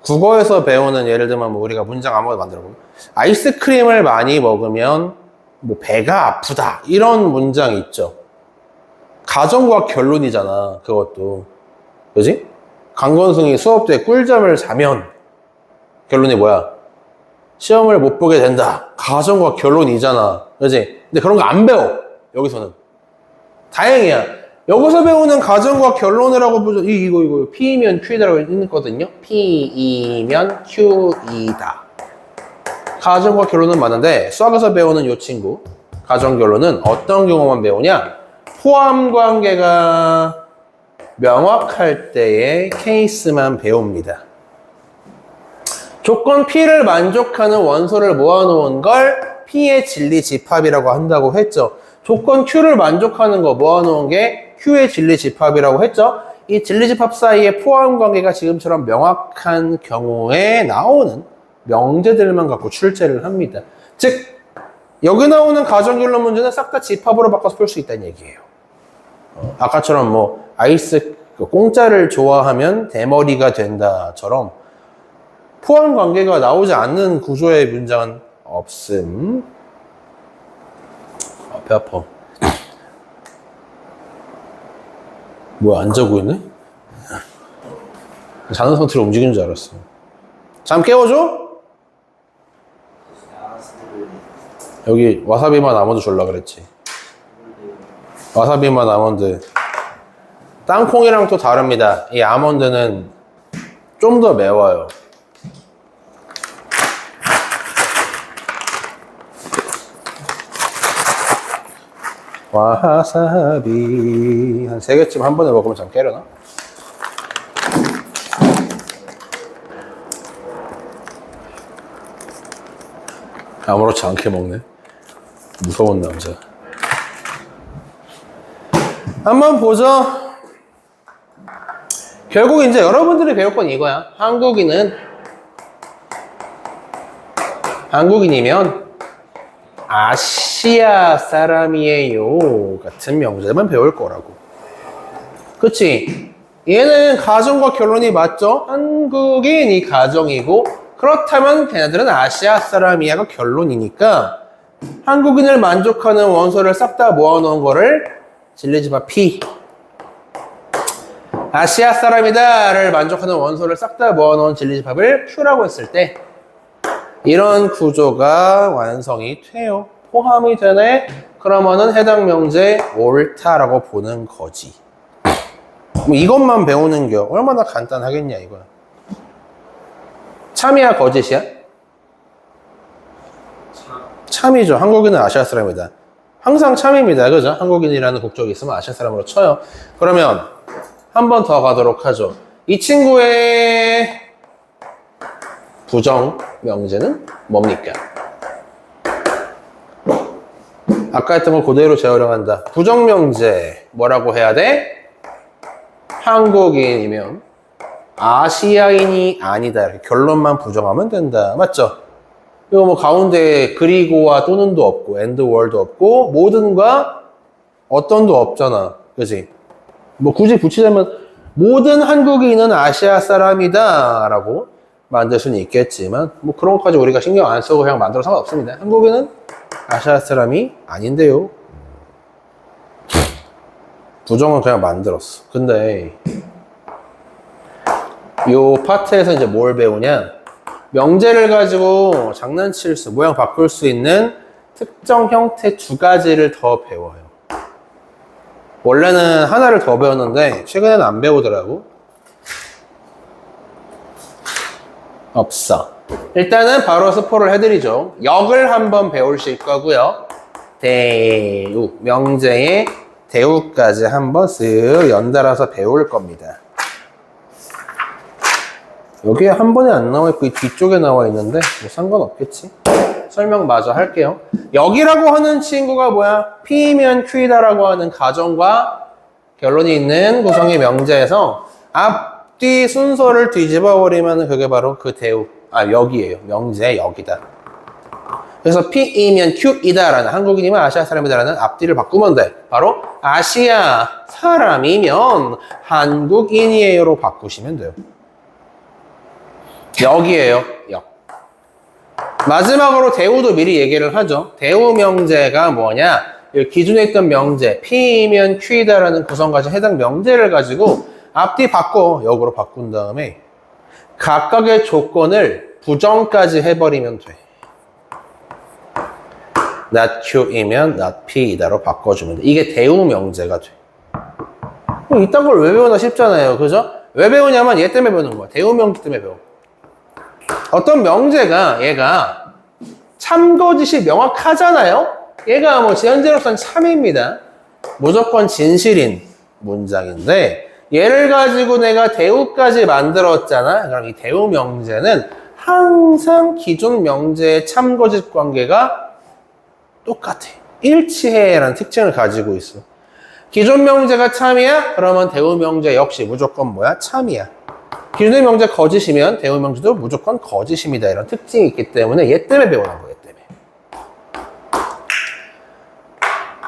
국어에서 배우는 예를 들면 뭐 우리가 문장 아무거나 만들어보면 아이스크림을 많이 먹으면 뭐 배가 아프다 이런 문장 있죠. 가정과 결론이잖아. 그것도 그지? 강건승이 수업 때 꿀잠을 자면 결론이 뭐야? 시험을 못 보게 된다. 가정과 결론이잖아. 그지? 근데 그런 거 안 배워. 여기서는 다행이야. 여기서 배우는 가정과 결론을 하고 보죠. 이거 P이면 Q이다라고 있거든요. P이면 Q이다. 가정과 결론은 많은데 수학에서 배우는 이 친구 가정 결론은 어떤 경우만 배우냐? 포함 관계가 명확할 때의 케이스만 배웁니다. 조건 P를 만족하는 원소를 모아놓은 걸 P의 진리집합이라고 한다고 했죠. 조건 Q를 만족하는 거 모아놓은 게 Q의 진리집합이라고 했죠. 이 진리집합 사이의 포함 관계가 지금처럼 명확한 경우에 나오는 명제들만 갖고 출제를 합니다. 즉 여기 나오는 가정결론 문제는 싹 다 집합으로 바꿔서 풀 수 있다는 얘기예요. 아까처럼 뭐 아이스 공짜를 좋아하면 대머리가 된다처럼 포함 관계가 나오지 않는 구조의 문장은 없음. 배 아파. 뭐야, 안 자고 있네? 자는 상태로 움직이는 줄 알았어. 잠 깨워줘? 여기 와사비맛 아몬드 줄라 그랬지. 와사비맛 아몬드. 땅콩이랑 또 다릅니다. 이 아몬드는 좀 더 매워요. 와사비 한 3개쯤 한 번에 먹으면 참 깨려나? 아무렇지 않게 먹네. 무서운 남자. 한번 보죠. 결국 이제 여러분들이 배울 건 이거야. 한국인이면 아시아 사람이에요 같은 명제만 배울 거라고. 그치? 얘는 가정과 결론이 맞죠? 한국인이 가정이고, 그렇다면 걔네들은 아시아 사람이야가 결론이니까 한국인을 만족하는 원소를 싹 다 모아놓은 거를 진리집합 P, 아시아 사람이다를 만족하는 원소를 싹 다 모아놓은 진리집합을 Q라고 했을 때 이런 구조가 완성이 돼요. 포함이 되네? 그러면은 해당 명제 옳다라고 보는 거지. 뭐 이것만 배우는 게 얼마나 간단하겠냐 이거야. 참이야 거짓이야? 참이죠. 한국인은 아시아 사람이다. 항상 참입니다. 그죠? 한국인이라는 국적이 있으면 아시아 사람으로 쳐요. 그러면 한 번 더 가도록 하죠. 이 친구의 부정 명제는 뭡니까? 아까 했던 걸 그대로 재활용한다. 부정 명제 뭐라고 해야 돼? 한국인이면 아시아인이 아니다. 이렇게 결론만 부정하면 된다. 맞죠? 이거 뭐 가운데 그리고와 또는도 없고 and 월도 없고 모든과 어떤도 없잖아. 그치? 뭐 굳이 붙이자면 모든 한국인은 아시아 사람이다 라고 만들 수는 있겠지만 뭐 그런 것까지 우리가 신경 안 쓰고 그냥 만들어 상관없습니다. 한국인은 아시아 사람이 아닌데요. 부정은 그냥 만들었어. 근데 요 파트에서 이제 뭘 배우냐? 명제를 가지고 장난칠 수, 모양 바꿀 수 있는 특정 형태 2가지를 더 배워요. 원래는 하나를 더 배웠는데 최근에는 안 배우더라고. 없어. 일단은 바로 스포를 해드리죠. 역을 한번 배우실 거고요. 대우, 명제의 대우까지 한번 쓱 연달아서 배울 겁니다. 여기에 한 번에 안 나와 있고 이 뒤쪽에 나와 있는데 뭐 상관없겠지. 설명 마저 할게요. 여기라고 하는 친구가 뭐야? P면 Q이다라고 하는 가정과 결론이 있는 구성의 명제에서 앞뒤 순서를 뒤집어 버리면 그게 바로 그 대우, 역이에요. 명제의 역이다. 그래서 P이면 Q이다라는, 한국인이면 아시아 사람이다라는 앞뒤를 바꾸면 돼. 바로 아시아 사람이면 한국인이에요로 바꾸시면 돼요. 역이에요. 역. 마지막으로 대우도 미리 얘기를 하죠. 대우 명제가 뭐냐? 기존에 있던 명제 P면 Q이다라는 구성까지 해당 명제를 가지고 앞뒤 바꿔 역으로 바꾼 다음에 각각의 조건을 부정까지 해버리면 돼. not Q이면 not P이다로 바꿔주면 돼. 이게 대우 명제가 돼. 이딴 걸 왜 배우나 싶잖아요. 그죠? 왜 배우냐면 얘 때문에 배우는 거야. 대우 명제 때문에 배워. 어떤 명제가 얘가 참거짓이 명확하잖아요. 얘가 뭐 현재로서는 참입니다. 무조건 진실인 문장인데 얘를 가지고 내가 대우까지 만들었잖아. 그럼 이 대우 명제는 항상 기존 명제의 참거짓 관계가 똑같아. 일치해라는 특징을 가지고 있어. 기존 명제가 참이야? 그러면 대우 명제 역시 무조건 뭐야? 참이야. 기존의 명제 거짓이면 대우 명제도 무조건 거짓입니다. 이런 특징이 있기 때문에 얘 때문에 배우는 거예요. 얘 때문에.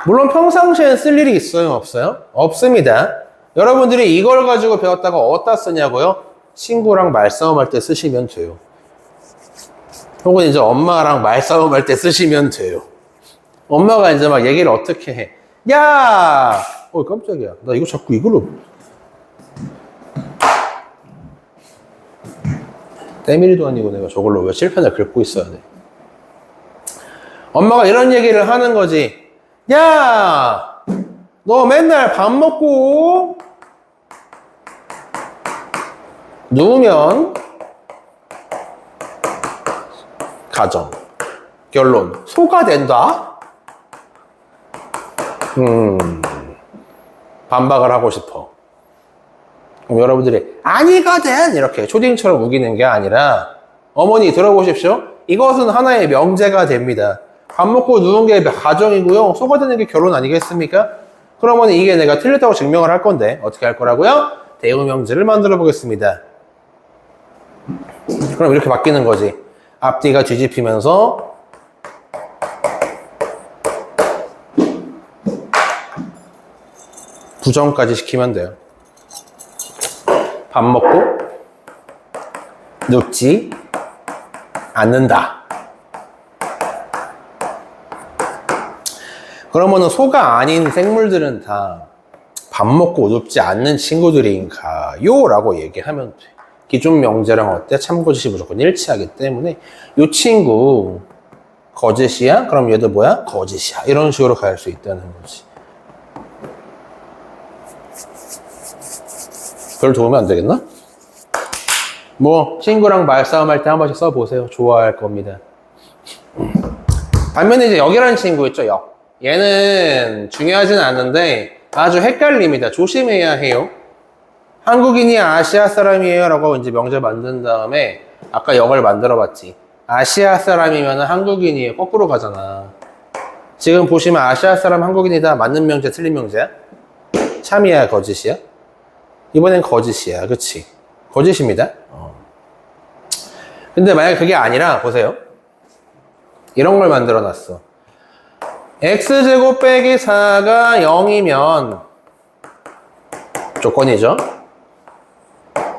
물론 평상시엔 쓸 일이 있어요? 없어요? 없습니다. 여러분들이 이걸 가지고 배웠다가 어디다 쓰냐고요? 친구랑 말싸움할 때 쓰시면 돼요. 혹은 이제 엄마랑 말싸움할 때 쓰시면 돼요. 엄마가 이제 막 얘기를 어떻게 해? 야! 깜짝이야. 나 이거 자꾸 이걸로. 때밀이도 아니고 내가 저걸로 왜 칠판을 긁고 있어야 돼? 엄마가 이런 얘기를 하는 거지. 야! 너 맨날 밥 먹고 누우면 가정, 결론, 소가 된다? 반박을 하고 싶어. 그럼 여러분들이 아니거든! 이렇게 초딩처럼 우기는 게 아니라 어머니 들어보십시오. 이것은 하나의 명제가 됩니다. 밥 먹고 누운 게 가정이고요. 속아드는 게 결혼 아니겠습니까? 그러면 이게 내가 틀렸다고 증명을 할 건데 어떻게 할 거라고요? 대응 명제를 만들어 보겠습니다. 그럼 이렇게 바뀌는 거지. 앞뒤가 뒤집히면서 부정까지 시키면 돼요. 밥 먹고 눕지 않는다. 그러면은 소가 아닌 생물들은 다 밥 먹고 눕지 않는 친구들인가요? 라고 얘기하면 돼. 기존 명제랑 어때? 참고지시 무조건 일치하기 때문에 이 친구 거짓이야? 그럼 얘도 뭐야? 거짓이야. 이런 식으로 갈 수 있다는 거지. 별 도움이 안 되겠나? 뭐 친구랑 말싸움할 때 한 번씩 써보세요. 좋아할 겁니다. 반면에 이제 역이라는 친구 있죠. 역. 얘는 중요하진 않은데 아주 헷갈립니다. 조심해야 해요. 한국인이 아시아 사람이에요 라고 이제 명제 만든 다음에 아까 역을 만들어 봤지. 아시아 사람이면 한국인이에요. 거꾸로 가잖아. 지금 보시면 아시아 사람 한국인이다. 맞는 명제 틀린 명제야? 참이야 거짓이야? 이번엔 거짓이야. 그치? 거짓입니다. 근데 만약에 그게 아니라 보세요. 이런 걸 만들어 놨어. x제곱 빼기 4가 0이면 조건이죠.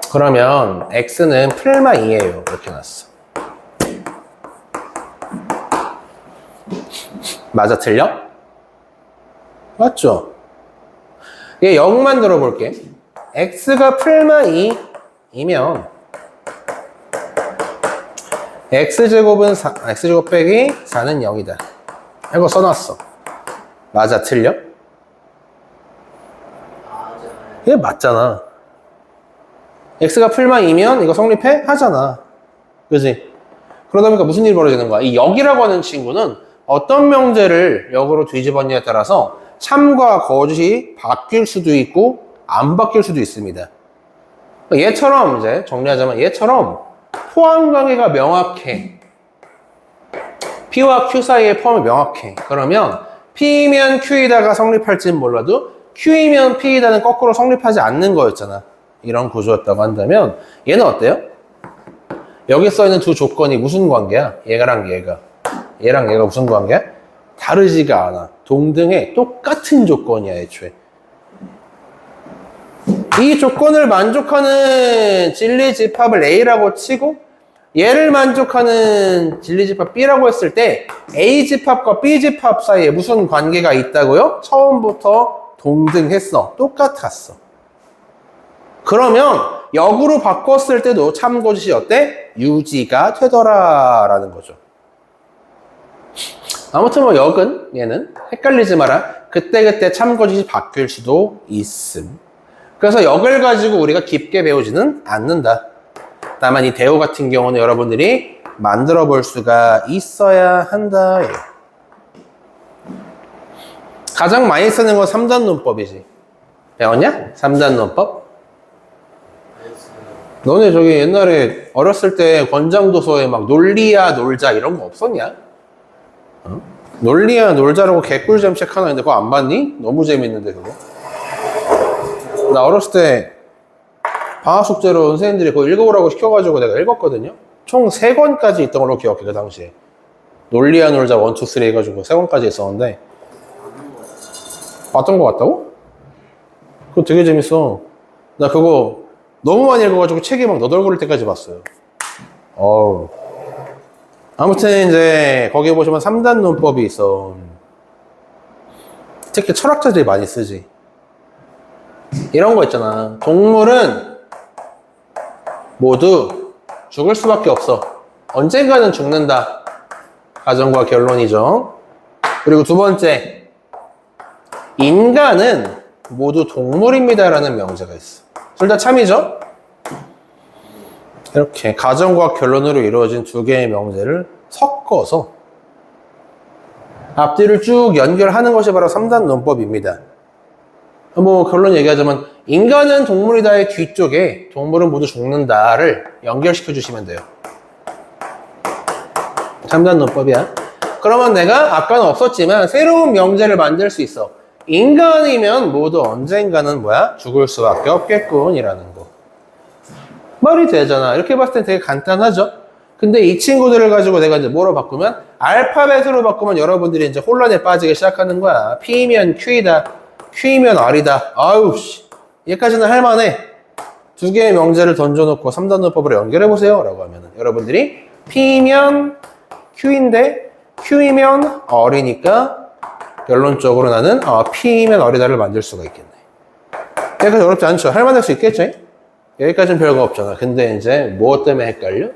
그러면 x는 풀마 2예요. 이렇게 놨어. 맞아 틀려? 맞죠? 얘 0 만들어 볼게. x가 풀마 2이면 x제곱은 4, x제곱 빼기 4는 0이다. 이거 써놨어. 맞아 틀려? 얘 맞잖아. x가 풀마 2면 이거 성립해? 하잖아. 그지? 그러다 보니까 무슨 일이 벌어지는 거야? 이 역이라고 하는 친구는 어떤 명제를 역으로 뒤집었냐에 따라서 참과 거짓이 바뀔 수도 있고 안 바뀔 수도 있습니다. 얘처럼 이제 정리하자면 얘처럼 포함 관계가 명확해. P와 Q 사이의 포함이 명확해. 그러면 P면 Q이다가 성립할지는 몰라도 Q이면 P이다는 거꾸로 성립하지 않는 거였잖아. 이런 구조였다고 한다면 얘는 어때요? 여기 써있는 두 조건이 무슨 관계야? 얘랑 얘가. 얘랑 얘가 무슨 관계야? 다르지가 않아. 동등해. 똑같은 조건이야 애초에. 이 조건을 만족하는 진리집합을 A라고 치고 얘를 만족하는 진리집합 B라고 했을 때 A집합과 B집합 사이에 무슨 관계가 있다고요? 처음부터 동등했어. 똑같았어. 그러면 역으로 바꿨을 때도 참고짓이 어때? 유지가 되더라 라는 거죠. 아무튼 뭐 역은 얘는 헷갈리지 마라. 그때그때 참고짓이 바뀔 수도 있음. 그래서 역을 가지고 우리가 깊게 배우지는 않는다. 다만 이 대우 같은 경우는 여러분들이 만들어 볼 수가 있어야 한다. 가장 많이 쓰는 건 3단 논법이지. 배웠냐? 3단 논법? 너네 저기 옛날에 어렸을 때 권장도서에 막 논리야 놀자 이런 거 없었냐? 어? 논리야 놀자라고 개꿀잼 책 하나 있는데 그거 안 봤니? 너무 재밌는데 그거. 나 어렸을 때 방학 숙제로 선생님들이 그거 읽어보라고 시켜가지고 내가 읽었거든요. 총 3권까지 있던 걸로 기억해. 그 당시에 논리야 놀자 1, 2, 3 해가지고 3권까지 있었는데 봤던 거 같다고? 그거 되게 재밌어. 나 그거 너무 많이 읽어가지고 책이 막 너덜거릴 때까지 봤어요. 어우. 아무튼 이제 거기 보시면 3단 논법이 있어. 특히 철학자들이 많이 쓰지. 이런 거 있잖아. 동물은 모두 죽을 수밖에 없어. 언젠가는 죽는다. 가정과 결론이죠. 그리고 두 번째, 인간은 모두 동물입니다라는 명제가 있어. 둘 다 참이죠? 이렇게 가정과 결론으로 이루어진 두 개의 명제를 섞어서 앞뒤를 쭉 연결하는 것이 바로 3단 논법입니다. 뭐 결론 얘기하자면 인간은 동물이다의 뒤쪽에 동물은 모두 죽는다를 연결시켜 주시면 돼요. 3단 논법이야. 그러면 내가 아까는 없었지만 새로운 명제를 만들 수 있어. 인간이면 모두 언젠가는 뭐야? 죽을 수밖에 없겠군이라는 거. 말이 되잖아. 이렇게 봤을 땐 되게 간단하죠? 근데 이 친구들을 가지고 내가 이제 뭐로 바꾸면? 알파벳으로 바꾸면 여러분들이 이제 혼란에 빠지기 시작하는 거야. P면 Q이다. Q면 R이다. 아유, 씨. 얘까지는 할만해. 두 개의 명제를 던져놓고 3단 논법으로 연결해보세요. 라고 하면은 여러분들이 P면 Q인데 Q이면 R이니까 결론적으로 나는 P면 R이다를 만들 수가 있겠네. 여기까지 어렵지 않죠? 할만할 수 있겠죠? 여기까지는 별거 없잖아. 근데 이제 무엇 때문에 헷갈려?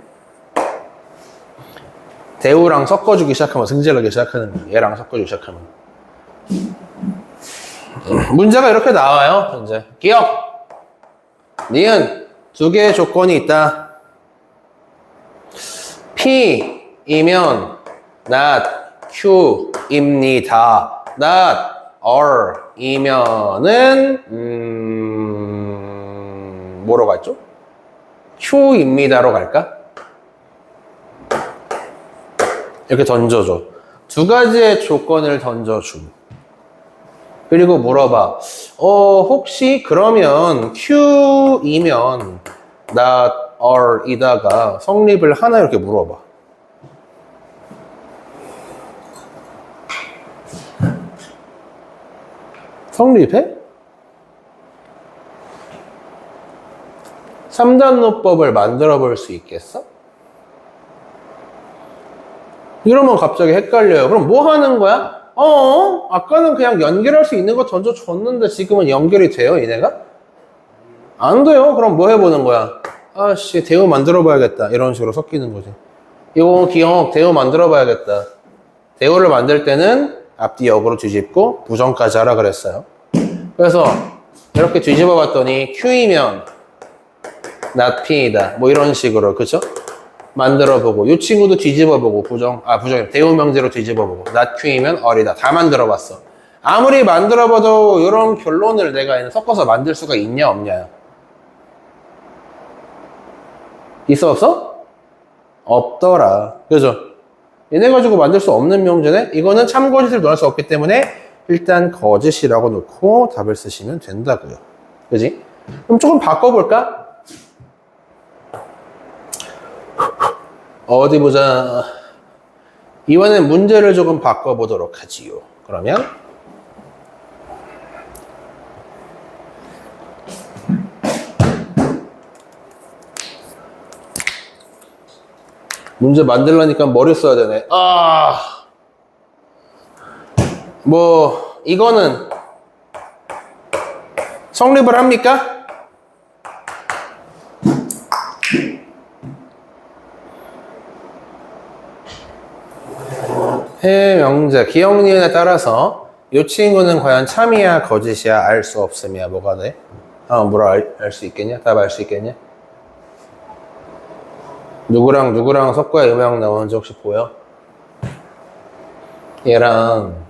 대우랑 섞어주기 시작하면 승질나기 시작하는 거야. 얘랑 섞어주기 시작하면. 문제가 이렇게 나와요. 이제 기억. 니은 두 개의 조건이 있다. P이면 not Q입니다. not R이면은 뭐로 갔죠? Q입니다로 갈까? 이렇게 던져줘. 두 가지의 조건을 던져줌. 그리고 물어봐. 혹시 그러면 Q이면 not R이다가 성립을 하나 이렇게 물어봐. 성립해? 3단 논법을 만들어 볼 수 있겠어? 이러면 갑자기 헷갈려요. 그럼 뭐 하는 거야? 아까는 그냥 연결할 수 있는 거 던져줬는데 지금은 연결이 돼요, 얘네가? 안 돼요. 그럼 뭐 해보는 거야? 아씨, 대우 만들어 봐야겠다. 이런 식으로 섞이는 거지. 이거 기억, 대우 만들어 봐야겠다. 대우를 만들 때는 앞뒤 역으로 뒤집고 부정까지 하라 그랬어요. 그래서 이렇게 뒤집어 봤더니 Q이면 not P이다. 뭐 이런 식으로, 그쵸? 만들어보고 이 친구도 뒤집어보고 부정 대우 명제로 뒤집어보고 not Q이면 R이다. 다 만들어봤어. 아무리 만들어봐도 이런 결론을 내가 섞어서 만들 수가 있냐 없냐? 있어 없어? 없더라. 그죠? 얘네 가지고 만들 수 없는 명제네? 이거는 참거짓을 넣을 수 없기 때문에 일단 거짓이라고 놓고 답을 쓰시면 된다고요. 그지? 그럼 조금 바꿔볼까? 어디 보자. 이번엔 문제를 조금 바꿔보도록 하지요. 그러면 문제 만들려니까 머리 써야 되네. 뭐 이거는 성립을 합니까? 해명제, 기억니은에 따라서 이 친구는 과연 참이야 거짓이야 알 수 없음이야 뭐가 돼? 뭐라 알 수 있겠냐? 답 알 수 있겠냐? 누구랑 섞어야 음양 나오는지 혹시 보여? 얘랑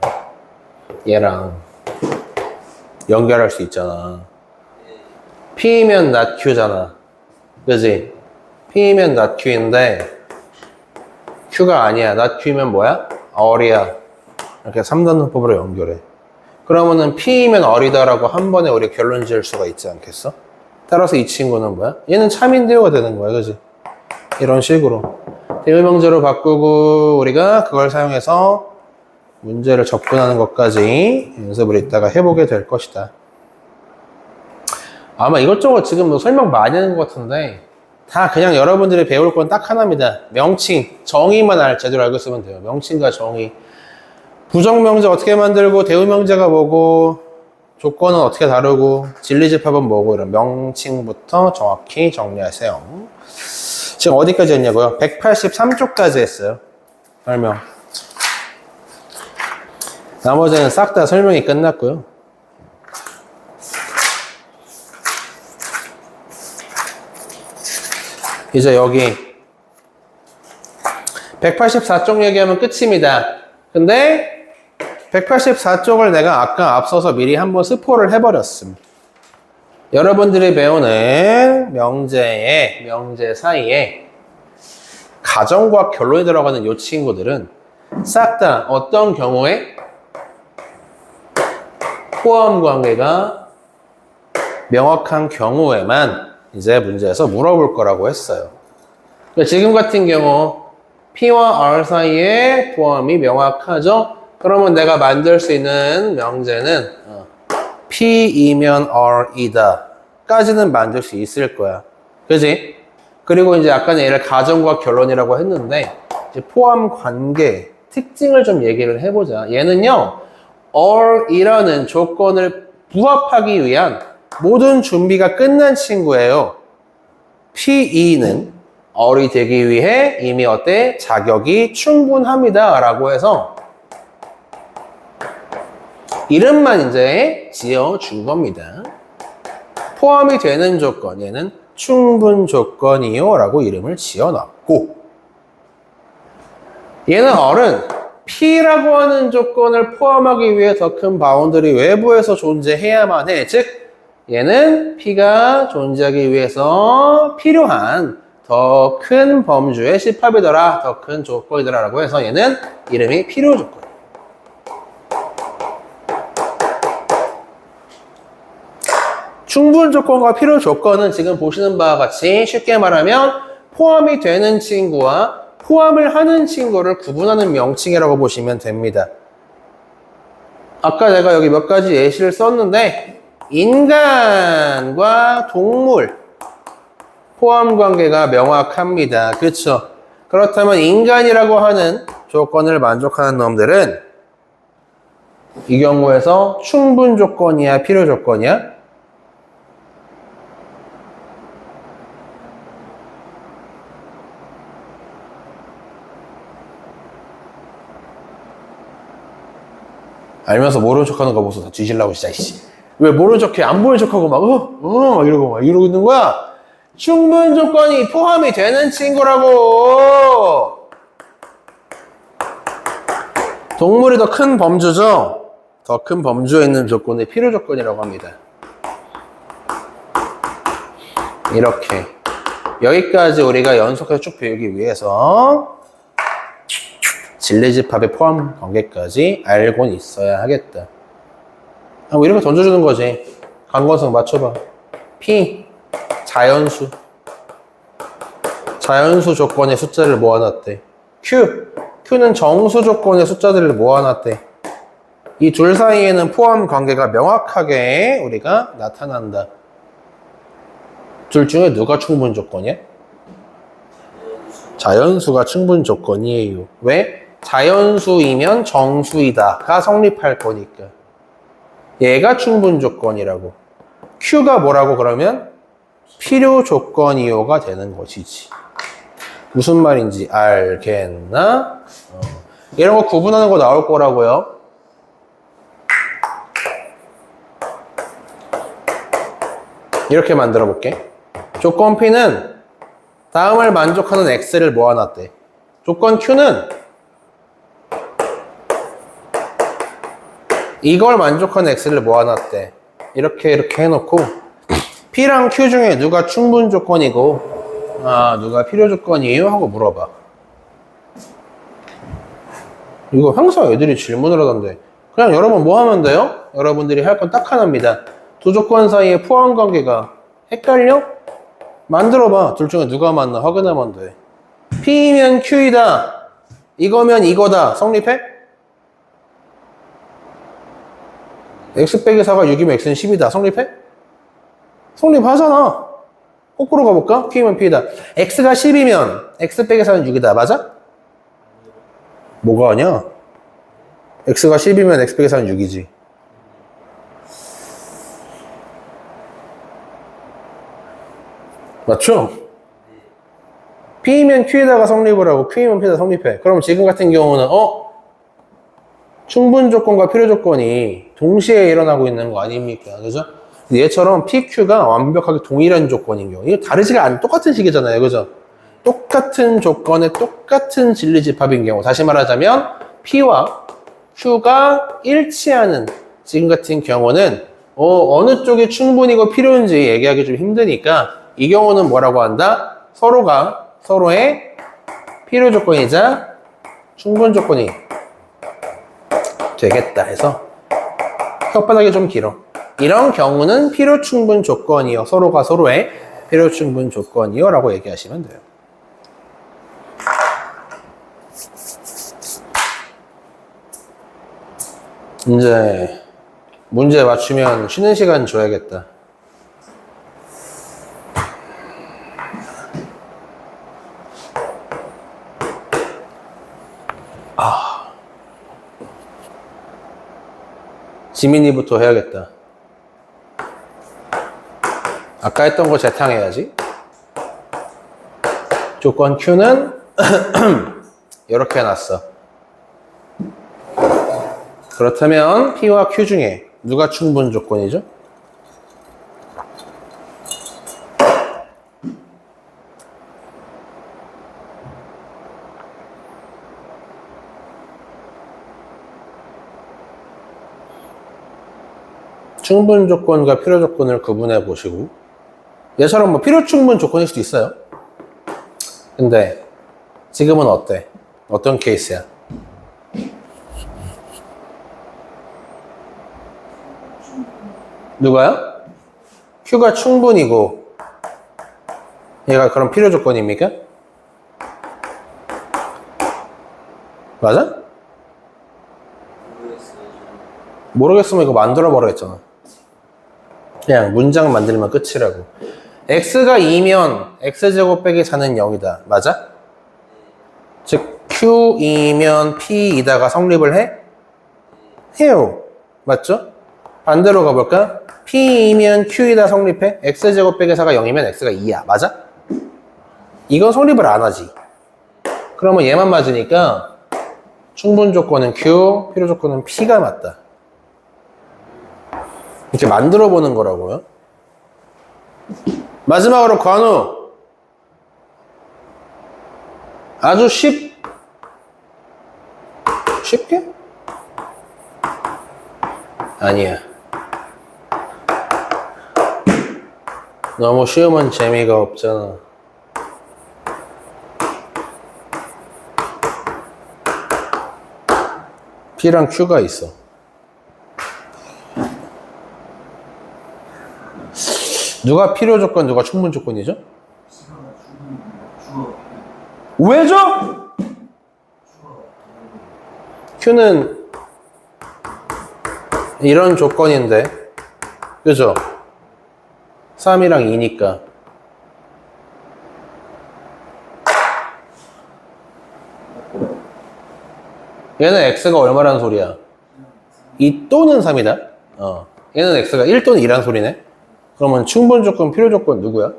연결할 수 있잖아. P면 not Q잖아. 그지? P면 not Q인데 Q가 아니야. not Q면 뭐야? R이야. 이렇게 3단 논법으로 연결해. 그러면은 P면 R이다라고 한 번에 우리 결론 지을 수가 있지 않겠어? 따라서 이 친구는 뭐야? 얘는 참인대요가 되는 거야. 그지? 이런 식으로 대우명제로 바꾸고 우리가 그걸 사용해서 문제를 접근하는 것까지 연습을 이따가 해보게 될 것이다. 아마 이것저것 지금 뭐 설명 많이 하는 것 같은데 다 그냥 여러분들이 배울 건 딱 하나입니다. 명칭, 정의만 제대로 알고 있으면 돼요. 명칭과 정의. 부정명제 어떻게 만들고 대우명제가 뭐고 조건은 어떻게 다루고 진리집합은 뭐고 이런 명칭부터 정확히 정리하세요. 지금 어디까지 했냐고요? 183쪽까지 했어요. 설명. 나머지는 싹 다 설명이 끝났고요. 이제 여기 184쪽 얘기하면 끝입니다. 근데 184쪽을 내가 아까 앞서서 미리 한번 스포를 해버렸음. 여러분들이 배우는 명제 사이에 가정과 결론이 들어가는 이 친구들은 싹 다 어떤 경우에 포함 관계가 명확한 경우에만 이제 문제에서 물어볼 거라고 했어요. 그러니까 지금 같은 경우 P와 R 사이에 포함이 명확하죠? 그러면 내가 만들 수 있는 명제는 P이면 R이다 까지는 만들 수 있을 거야. 그지? 그리고 이제 아까는 얘를 가정과 결론이라고 했는데 이제 포함 관계 특징을 좀 얘기를 해보자. 얘는요 R이라는 조건을 부합하기 위한 모든 준비가 끝난 친구예요. P는 R이 되기 위해 이미 어때? 자격이 충분합니다 라고 해서 이름만 이제 지어준 겁니다. 포함이 되는 조건, 얘는 충분 조건이요 라고 이름을 지어놨고, 얘는 R은 P라고 하는 조건을 포함하기 위해 더 큰 바운더리 외부에서 존재해야만 해. 즉 얘는 P가 존재하기 위해서 필요한 더 큰 범주의 집합이더라, 더 큰 조건이더라 라고 해서 얘는 이름이 필요 조건. 충분 조건과 필요 조건은 지금 보시는 바와 같이 쉽게 말하면 포함이 되는 친구와 포함을 하는 친구를 구분하는 명칭이라고 보시면 됩니다. 아까 내가 여기 몇 가지 예시를 썼는데 인간과 동물 포함 관계가 명확합니다. 그렇죠? 그렇다면 인간이라고 하는 조건을 만족하는 놈들은 이 경우에서 충분 조건이야, 필요 조건이야? 알면서 모르는 척하는 거 보소. 다 뒤질라고 진짜. 왜 모르는 척해? 안 보는 척하고 막 이러고 막 이러고 있는 거야. 충분 조건이 포함이 되는 친구라고. 동물이 더 큰 범주죠. 더 큰 범주에 있는 조건이 필요 조건이라고 합니다. 이렇게 여기까지 우리가 연속해서 쭉 배우기 위해서 진리집합의 포함 관계까지 알고는 있어야 하겠다. 뭐 이렇게 던져주는 거지. 강건성 맞춰봐. P 자연수. 자연수 조건의 숫자를 모아놨대. Q는 정수 조건의 숫자들을 모아놨대. 이 둘 사이에는 포함 관계가 명확하게 우리가 나타난다. 둘 중에 누가 충분 조건이야? 자연수가 충분 조건이에요. 왜? 자연수이면 정수이다가 성립할 거니까. 얘가 충분 조건이라고. Q가 뭐라고 그러면? 필요 조건이요가 되는 것이지. 무슨 말인지 알겠나? 이런 거 구분하는 거 나올 거라고요. 이렇게 만들어 볼게. 조건 P는 다음을 만족하는 X를 모아놨대. 조건 Q는 이걸 만족하는 X를 모아놨대. 이렇게 해놓고 P랑 Q 중에 누가 충분 조건이고 누가 필요 조건이에요? 하고 물어봐. 이거 항상 애들이 질문을 하던데 그냥 여러분 뭐 하면 돼요? 여러분들이 할 건 딱 하나입니다. 두 조건 사이의 포함 관계가 헷갈려? 만들어봐. 둘 중에 누가 맞나 확인하면 돼. P면 Q이다. 이거면 이거다. 성립해? X 빼기 4가 6이면 X는 10이다. 성립해? 성립하잖아. 거꾸로 가볼까? Q면 P이다. X가 10이면 X 빼기 4는 6이다. 맞아? 뭐가 아니야? X가 10이면 X 빼기 4는 6이지. 맞죠? P면 Q에다가 성립을 하고 Q면 P에다 성립해. 그럼 지금 같은 경우는 충분 조건과 필요 조건이 동시에 일어나고 있는 거 아닙니까? 그죠? 얘처럼 PQ가 완벽하게 동일한 조건인 경우, 이거 다르지가 않은 똑같은 식이잖아요. 그죠? 똑같은 조건에 똑같은 진리집합인 경우, 다시 말하자면 P와 Q가 일치하는 지금 같은 경우는 어느 쪽이 충분이고 필요한지 얘기하기 좀 힘드니까 이 경우는 뭐라고 한다? 서로가 서로의 필요 조건이자 충분 조건이 되겠다 해서 혓바닥이 좀 길어. 이런 경우는 필요 충분 조건이요. 서로가 서로의 필요 충분 조건이요 라고 얘기하시면 돼요. 이제 문제 맞추면 쉬는 시간 줘야겠다. 지민이부터 해야겠다. 아까 했던 거 재탕해야지. 조건 Q는 이렇게 해놨어. 그렇다면 P와 Q 중에 누가 충분 조건이죠? 충분 조건과 필요 조건을 구분해 보시고, 얘처럼 뭐 필요 충분 조건일 수도 있어요. 근데 지금은 어때? 어떤 케이스야? 누가요? Q가 충분이고 얘가 그럼 필요 조건입니까? 맞아? 모르겠으면 이거 만들어 버려 했잖아. 그냥 문장 만들면 끝이라고. x가 2면 x제곱 빼기 4는 0이다. 맞아? 즉 q이면 p이다가 성립을 해? 해요. 맞죠? 반대로 가볼까? p이면 q이다 성립해? x제곱 빼기 4가 0이면 x가 2야. 맞아? 이건 성립을 안 하지. 그러면 얘만 맞으니까 충분 조건은 q, 필요 조건은 p가 맞다. 이렇게 만들어 보는 거라고요. 마지막으로 관우. 아주 쉽게? 아니야. 너무 쉬우면 재미가 없잖아. P랑 Q가 있어. 누가 필요 조건, 누가 충분 조건이죠? 왜죠? Q는 이런 조건인데, 그죠? 3이랑 2니까. 얘는 X가 얼마라는 소리야? 2 또는 3이다? 얘는 X가 1 또는 2란 소리네? 그러면 충분 조건, 필요 조건 누구야?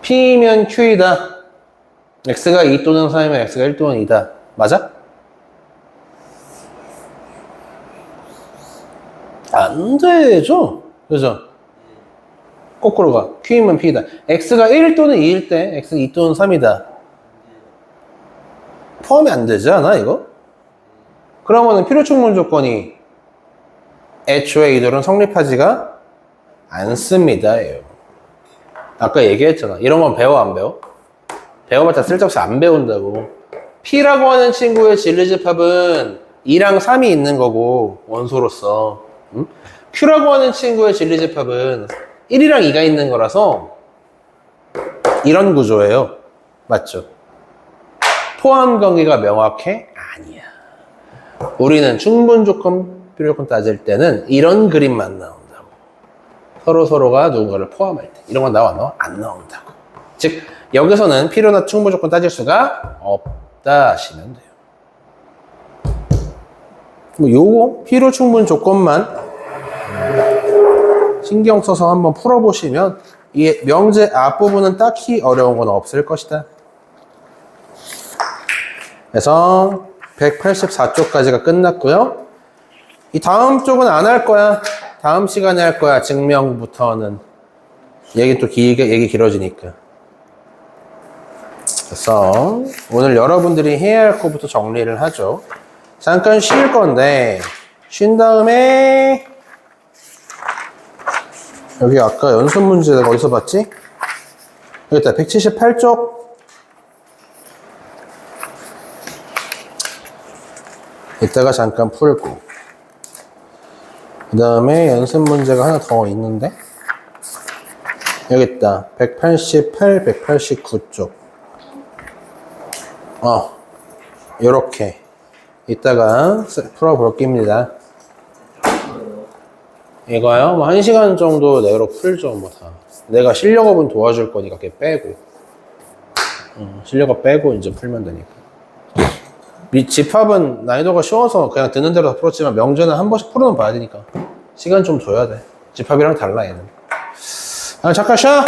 P면 Q이다. X가 2 또는 3이면 X가 1 또는 2다. 맞아? 안 되죠? 그죠? 거꾸로 가. Q이면 P이다. X가 1 또는 2일 때 X가 2 또는 3이다. 포함이 안 되지 않아, 이거? 그러면은 필요 충분 조건이 애초에 이들은 성립하지가 않습니다. 아까 얘기했잖아. 이런 건 배워, 안 배워? 배워봤자 쓸데없이 안 배운다고. P라고 하는 친구의 진리집합은 2랑 3이 있는 거고, 원소로서. Q라고 하는 친구의 진리집합은 1이랑 2가 있는 거라서 이런 구조예요. 맞죠? 포함 관계가 명확해? 아니야. 우리는 충분 조건, 필요 조건 따질 때는 이런 그림만 나온다고. 서로가 누군가를 포함할 때. 이런 건 나와? 안 나온다고. 즉, 여기서는 필요나 충분 조건 따질 수가 없다 하시면 돼요. 뭐 요거 필요 충분 조건만 신경 써서 한번 풀어보시면 이 명제 앞부분은 딱히 어려운 건 없을 것이다. 그래서 184쪽까지가 끝났고요. 이 다음 쪽은 안 할 거야. 다음 시간에 할 거야. 증명부터는. 얘기 길어지니까. 그래서 오늘 여러분들이 해야 할 거부터 정리를 하죠. 잠깐 쉴 건데 쉰 다음에 여기 아까 연습 문제 내가 어디서 봤지? 여기 있다. 178쪽. 이따가 잠깐 풀고. 그 다음에 연습 문제가 하나 더 있는데? 여기 있다. 188, 189쪽. 요렇게. 이따가 풀어볼 겁니다. 이거요? 뭐 1시간 정도 내로 풀죠, 뭐 다. 내가 실력업은 도와줄 거니까 걔 빼고. 실력업 빼고 이제 풀면 되니까. 집합은 난이도가 쉬워서 그냥 듣는 대로 다 풀었지만 명제는 한 번씩 풀어는 봐야 되니까. 시간 좀 줘야 돼. 집합이랑 달라, 얘는. 잠깐 쉬어!